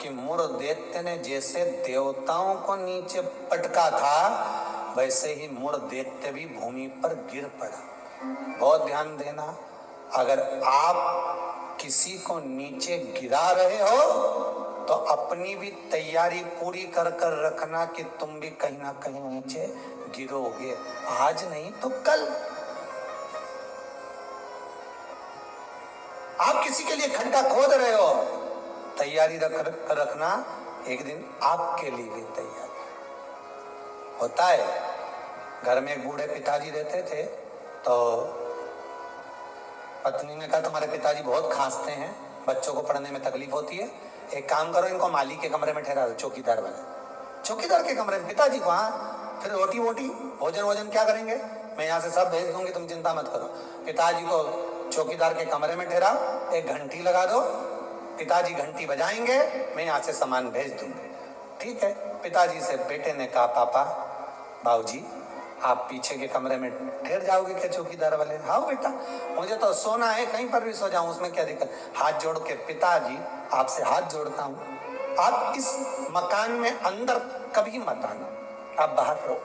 कि मुरदैत्य ने जैसे देवताओं को नीचे पटका था, वैसे ही मुरदैत्य भी भूमि पर गिर पड़ा। बहुत ध्यान देना, अगर आप किसी को नीचे गिरा रहे हो तो अपनी भी तैयारी पूरी कर कर रखना कि तुम भी कहीं ना कहीं नीचे गिरोगे। आज नहीं तो कल। आप किसी के लिए खड्डा खोद रहे हो, तैयारी रखना, एक दिन आपके लिए भी तैयारी होता है। घर में एक बूढ़े पिताजी रहते थे, तो पत्नी ने कहा तुम्हारे पिताजी बहुत खांसते हैं, बच्चों को पढ़ने में तकलीफ होती है, एक काम करो इनको माली के कमरे में ठहरा दो, चौकीदार वाले। चौकीदार के कमरे में पिताजी को, हाँ, फिर रोटी वोटी भोजन वोजन क्या करेंगे, मैं यहाँ से सब भेज दूंगी, तुम चिंता मत करो। पिताजी को चौकीदार के कमरे में ठहराओ, एक घंटी लगा दो, पिताजी घंटी बजाएंगे, मैं यहाँ से सामान भेज दूंगी। ठीक है। पिताजी से बेटे ने कहा पापा, बाबूजी आप पीछे के कमरे में ठहर जाओगे क्या चौकीदार वाले? हाँ बेटा, मुझे तो सोना है, कहीं पर भी सो जाऊं, उसमें क्या दिक्कत। हाथ जोड़ के पिताजी आपसे हाथ जोड़ता हूं, आप इस मकान में अंदर कभी मत आना, आप बाहर रहो।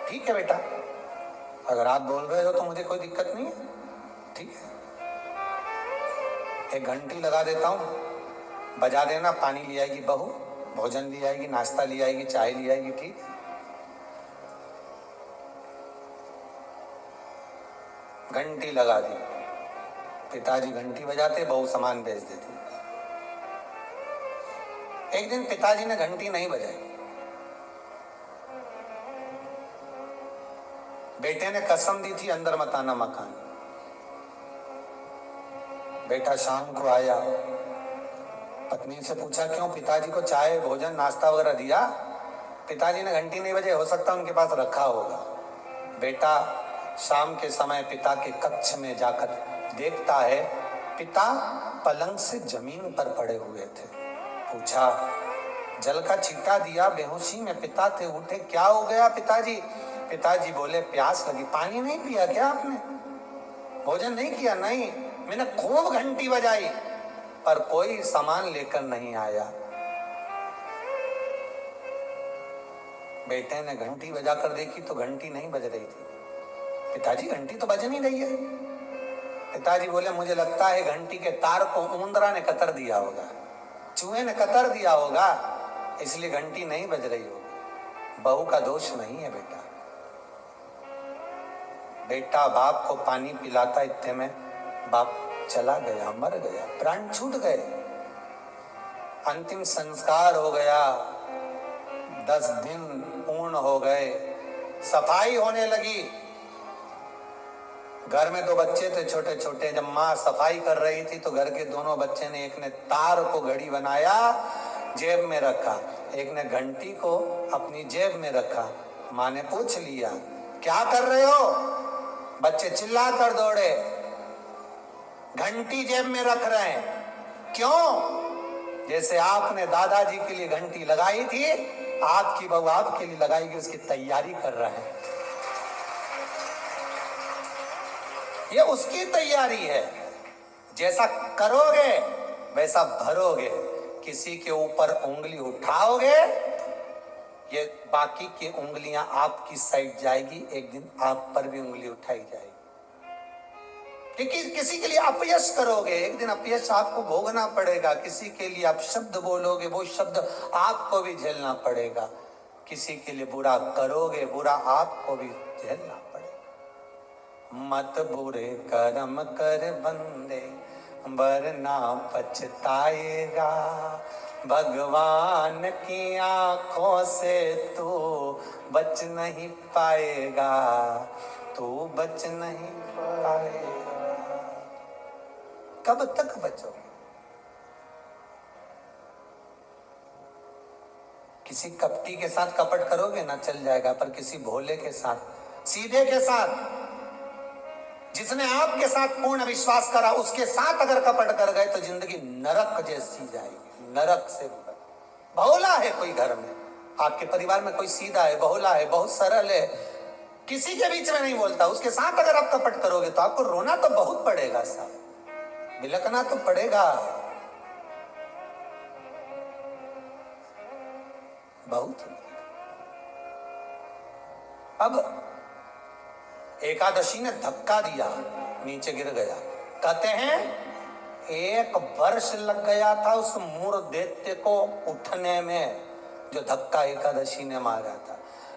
ठीक है बेटा, अगर आप बोल रहे हो तो मुझे कोई दिक्कत नहीं है। ठीक है, एक घंटी लगा देता हूं, बजा देना, पानी ले आएगी बहू, भोजन ले आएगी, नाश्ता ले आएगी, चाय ले आएगी। ठीक है। घंटी लगा दी, पिताजी घंटी बजाते, बहू सामान भेज देती। एक दिन पिताजी ने घंटी नहीं बजाई, बेटे ने कसम दी थी अंदर मत आना मकान। बेटा शाम को आया, पत्नी से पूछा क्यों, पिताजी को चाय भोजन नाश्ता वगैरह दिया? पिताजी ने घंटी नहीं बजाई, हो सकता उनके पास रखा होगा। बेटा शाम के समय पिता के कक्ष में जाकर देखता है पिता पलंग से जमीन पर पड़े हुए थे। पूछा, जल का छींटा दिया, बेहोशी में पिता थे, उठे, क्या हो गया पिताजी? पिताजी बोले प्यास लगी। पानी नहीं पिया क्या आपने? भोजन नहीं किया? नहीं, मैंने खूब घंटी बजाई पर कोई सामान लेकर नहीं आया। बेटे ने घंटी बजाकर देखी तो घंटी नहीं बज रही थी। पिताजी घंटी तो बज नहीं रही है। पिताजी बोले मुझे लगता है घंटी के तार को उंदरा ने कतर दिया होगा, चूहे ने कतर दिया होगा, इसलिए घंटी नहीं बज रही होगी। बहू का दोष नहीं है बेटा। बेटा बाप को पानी पिलाता, इतने में बाप चला गया, मर गया, प्राण छूट गए, अंतिम संस्कार हो गया, 10 दिन पूर्ण हो गए, सफाई होने लगी। घर में 2 बच्चे थे छोटे छोटे। जब माँ सफाई कर रही थी तो घर के दोनों बच्चे ने, एक ने तार को घड़ी बनाया, जेब में रखा, एक ने घंटी को अपनी जेब में रखा। माँ ने पूछ लिया क्या कर रहे हो? बच्चे चिल्ला कर दौड़े, घंटी जेब में रख रहे हैं। क्यों? जैसे आपने दादाजी के लिए घंटी लगाई थी, आपकी बहू आपके लिए लगाएगी, उसकी तैयारी कर रहे हैं। ये उसकी तैयारी है। जैसा करोगे वैसा भरोगे। किसी के ऊपर उंगली उठाओगे, ये बाकी की उंगलियां आपकी साइड जाएगी, एक दिन आप पर भी उंगली उठाई जाएगी। किसी के लिए अपयश करोगे, एक दिन अपयश आपको भोगना पड़ेगा। किसी के लिए आप शब्द बोलोगे, वो शब्द आपको भी झेलना पड़ेगा। किसी के लिए बुरा करोगे, बुरा आपको भी झेलना पड़ेगा। मत बुरे कर्म कर बंदे, वरना पछताएगा। भगवान की आंखों से तू बच नहीं पाएगा, तू बच नहीं पाएगा। कब तक बचोगे? किसी कपटी के साथ कपट करोगे ना, चल जाएगा, पर किसी भोले के साथ, सीधे के साथ, जिसने आपके साथ पूर्ण विश्वास करा, उसके साथ अगर कपट कर गए तो जिंदगी नरक जैसी जाएगी। नरक से भोला है कोई घर में, आपके परिवार में कोई सीधा है, भोला है, बहुत सरल है, किसी के बीच में नहीं बोलता, उसके साथ अगर आप कपट करोगे तो आपको रोना तो बहुत पड़ेगा साहब, बिलखना तो पड़ेगा बहुत। अब एकादशी ने धक्का दिया, नीचे गिर गया। कहते हैं 1 वर्ष लग गया था उस मूढ़ दैत्य को उठने में, जो धक्का एकादशी ने मारा था।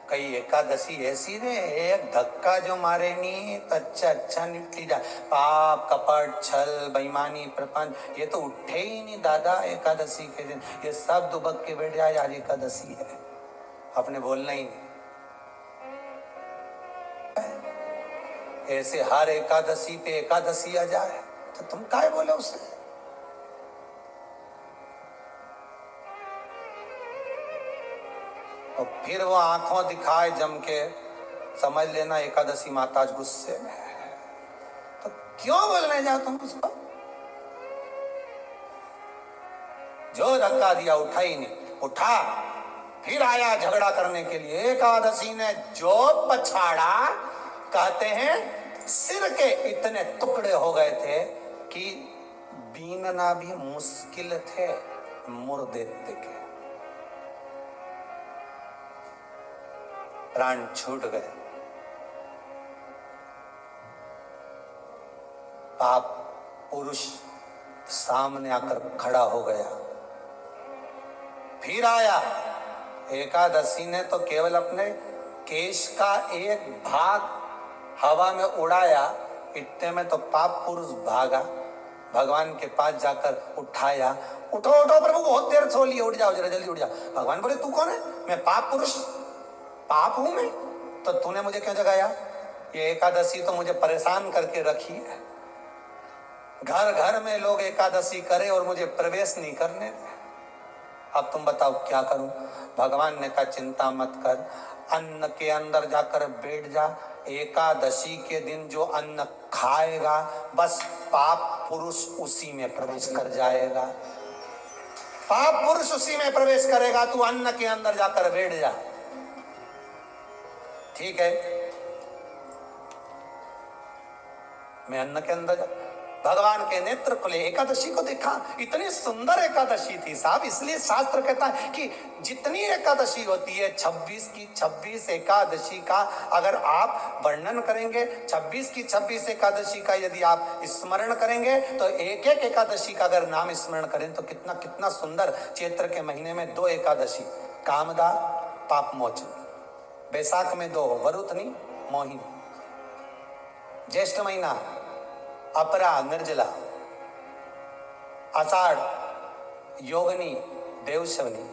कई एकादशी ऐसी ने एक धक्का जो मारे नहीं तो अच्छा निपटी जाए। पाप, कपट, छल, बेईमानी, प्रपंच, ये तो उठे ही नहीं दादा एकादशी के दिन। ये सब दुबक के बैठ जाए, आज एकादशी है, आपने बोलना ही नहीं। ऐसे हर एकादशी पे एकादशी आ जाए तो तुम काहे बोले उसे? और फिर वो आंखों दिखाए जम के, समझ लेना एकादशी माता गुस्से में है। तो क्यों बोलने जाओ तुम उसको? जो धक्का दिया उठा ही नहीं, उठा फिर आया झगड़ा करने के लिए। एकादशी ने जो पछाड़ा, कहते हैं सिर के इतने टुकड़े हो गए थे कि बीनना भी मुश्किल थे मुर्दैत्य के। प्राण छूट गए। पाप पुरुष सामने आकर खड़ा हो गया। फिर आया। एकादशी ने तो केवल अपने केश का एक भाग हवा में उड़ाया, इतने में तो पाप पुरुष भागा, भगवान के पास जाकर उठाया। उठो उठो प्रभु, बहुत देर सो लिए, उठ जाओ जरा जल्दी उठ जाओ। भगवान बोले तू कौन है? मैं पाप पुरुष, पाप हूं मैं, तो तूने मुझे क्यों जगाया? ये एकादशी तो मुझे परेशान करके रखी है। घर घर में लोग एकादशी करे और मुझे प्रवेश नहीं करने दे। अब तुम बताओ क्या करूं? भगवान ने कहा चिंता मत कर, अन्न के अंदर जाकर बैठ जा। एकादशी के दिन जो अन्न खाएगा, बस पाप पुरुष उसी में प्रवेश कर जाएगा। पाप पुरुष उसी में प्रवेश करेगा, तू अन्न के अंदर जाकर बैठ जा। ठीक है, मैं अन्न के अंदर भगवान के नेत्र खुले, एकादशी को देखा, इतनी सुंदर एकादशी थी साहब। इसलिए शास्त्र कहता है कि जितनी एकादशी होती है, 26 की 26 एकादशी का अगर आप वर्णन करेंगे, 26 की 26 एकादशी का यदि आप स्मरण करेंगे, तो एक एक एकादशी का अगर नाम स्मरण करें तो कितना कितना सुंदर। चैत्र के महीने में 2 एकादशी, कामदा, पाप मोचन। बैसाख में 2, वरुथनी, मोहिनी। ज्येष्ठ महीना अपरा, निर्जला। आषाढ़ योगिनी, देवशवनी।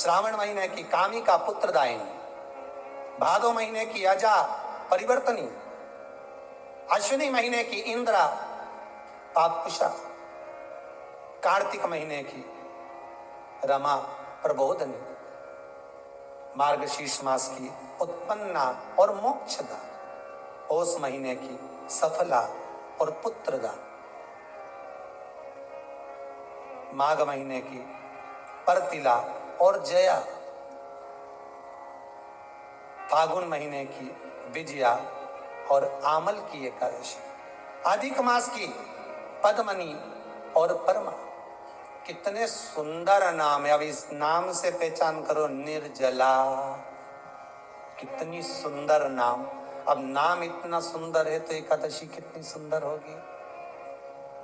श्रावण महीने की कामिका, पुत्रदायिनी। भादो महीने की अजा, परिवर्तनी। अश्विनी महीने की इंद्रा, पापकुशा। कार्तिक महीने की रमा, प्रबोधनी। मार्गशीर्ष मास की उत्पन्ना और मोक्षदा, पौष महीने की सफला और पुत्रदा, माघ महीने की परतिला और जया, फागुन महीने की विजया और आमल की एकादशी, अधिक मास की पद्मनी और परमा। कितने सुंदर नाम है। अब इस नाम से पहचान करो, निर्जला, कितनी सुंदर नाम। अब नाम इतना सुंदर है तो एकादशी कितनी सुंदर होगी।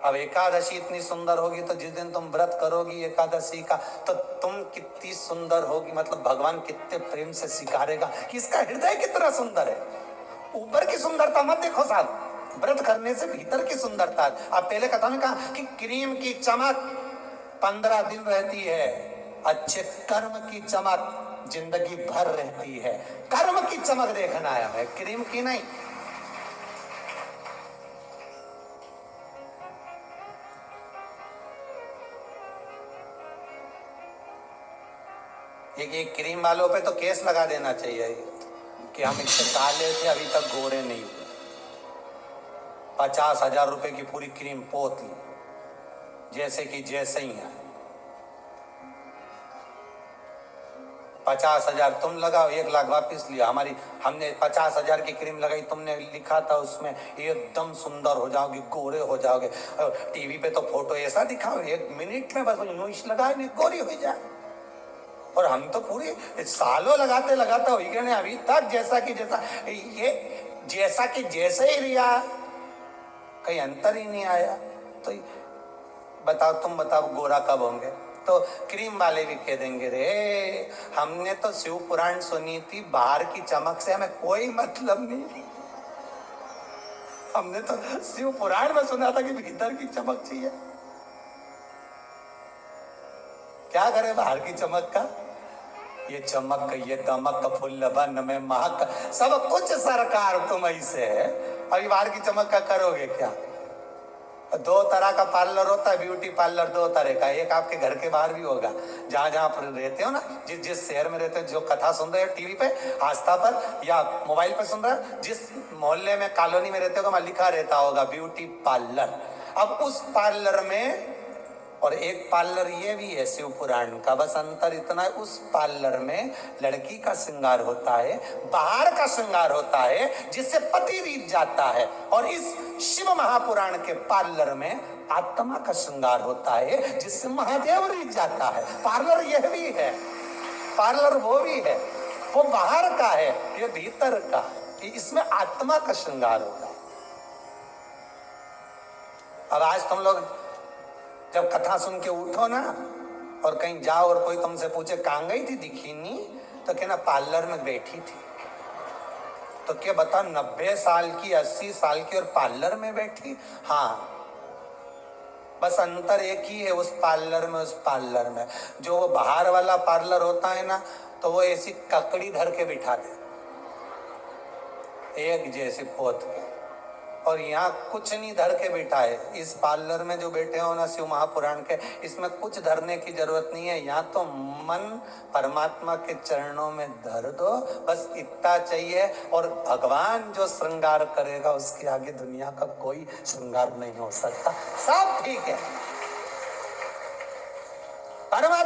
अब एकादशी इतनी सुंदर होगी तो जिस दिन तुम व्रत करोगी एकादशी का तो तुम कितनी सुंदर होगी। मतलब भगवान कितने प्रेम से सिखारेगा कि इसका हृदय कितना सुंदर है। ऊपर की सुंदरता मत देखो साहब, व्रत करने से भीतर की सुंदरता। आप पहले कथा में कहा कि क्रीम की चमक 15 दिन रहती है, अच्छे कर्म की चमक जिंदगी भर रहती है। कर्म की चमक देखना आया है, क्रीम की नहीं। एक क्रीम वालों पे तो केस लगा देना चाहिए कि हम इससे काले थे अभी तक गोरे नहीं हुए। 50,000 रुपए की पूरी क्रीम पोत ली, जैसे कि जैसे ही है। 50,000 तुम लगाओ, 1,00,000 वापिस लिया। हमने 50,000 की क्रीम लगाई, तुमने लिखा था उसमें एकदम सुंदर हो जाओगे, गोरे हो जाओगे। टीवी पे तो फोटो ऐसा दिखाओ 1 मिनट में बस यूं लगाए नहीं गोरी हो जाए। और हम तो पूरी सालों लगाते लगाते हो गए अभी तक जैसा कि जैसा, ये जैसा कि जैसे ही लिया, कहीं अंतर ही नहीं आया। तो बताओ, तुम बताओ गोरा कब होंगे? तो क्रीम वाले भी कह देंगे रे हमने तो शिव पुराण सुनी थी, बाहर की चमक से हमें कोई मतलब नहीं। हमने तो शिव पुराण में सुना था कि भीतर की चमक चाहिए। क्या करे बाहर की चमक का? ये चमक ये दमक फुल्ल बन में महक सब कुछ सरकार तुम ऐसे है। अभी बाहर की चमक का करोगे क्या? 2 तरह का पार्लर होता है, ब्यूटी पार्लर 2 तरह का। एक आपके घर के बाहर भी होगा, जहां जहां पर रहते हो ना, जिस शहर में रहते हो, जो कथा सुन रहे हो टीवी पे, आस्था पर या मोबाइल पे सुन रहे हो, जिस मोहल्ले में कॉलोनी में रहते हो वहां लिखा रहता होगा ब्यूटी पार्लर। अब उस पार्लर में और एक पार्लर ये भी है शिव पुराण का, बस अंतर इतना है, उस पार्लर में लड़की का श्रृंगार होता है, बाहर का श्रृंगार होता है जिससे पति रीत जाता है। और इस शिव महापुराण के पार्लर में आत्मा का श्रृंगार होता है जिससे महादेव रीत जाता है। पार्लर यह भी है, पार्लर वो भी है। वो बाहर का है, ये भीतर का है। इसमें आत्मा का श्रृंगार होगा। अब आज तुम लोग जब कथा सुन के उठो ना और कहीं जाओ और कोई तुमसे पूछे कहाँ गई थी, दिखी नहीं, तो कहना पार्लर में बैठी थी। तो क्या बता 90 साल की 80 साल की और पार्लर में बैठी? हाँ, बस अंतर एक ही है उस पार्लर में, उस पार्लर में। जो वो बाहर वाला पार्लर होता है ना, तो वो ऐसी ककड़ी धर के बिठा दे एक जैसे पोत के, और यहाँ कुछ नहीं धर के बैठा है। इस पार्लर में जो बैठे हो ना शिव महापुराण के, इसमें कुछ धरने की जरूरत नहीं है। यहाँ तो मन परमात्मा के चरणों में धर दो, बस इतना चाहिए। और भगवान जो श्रृंगार करेगा उसके आगे दुनिया का कोई श्रृंगार नहीं हो सकता। सब ठीक है। परमात्मा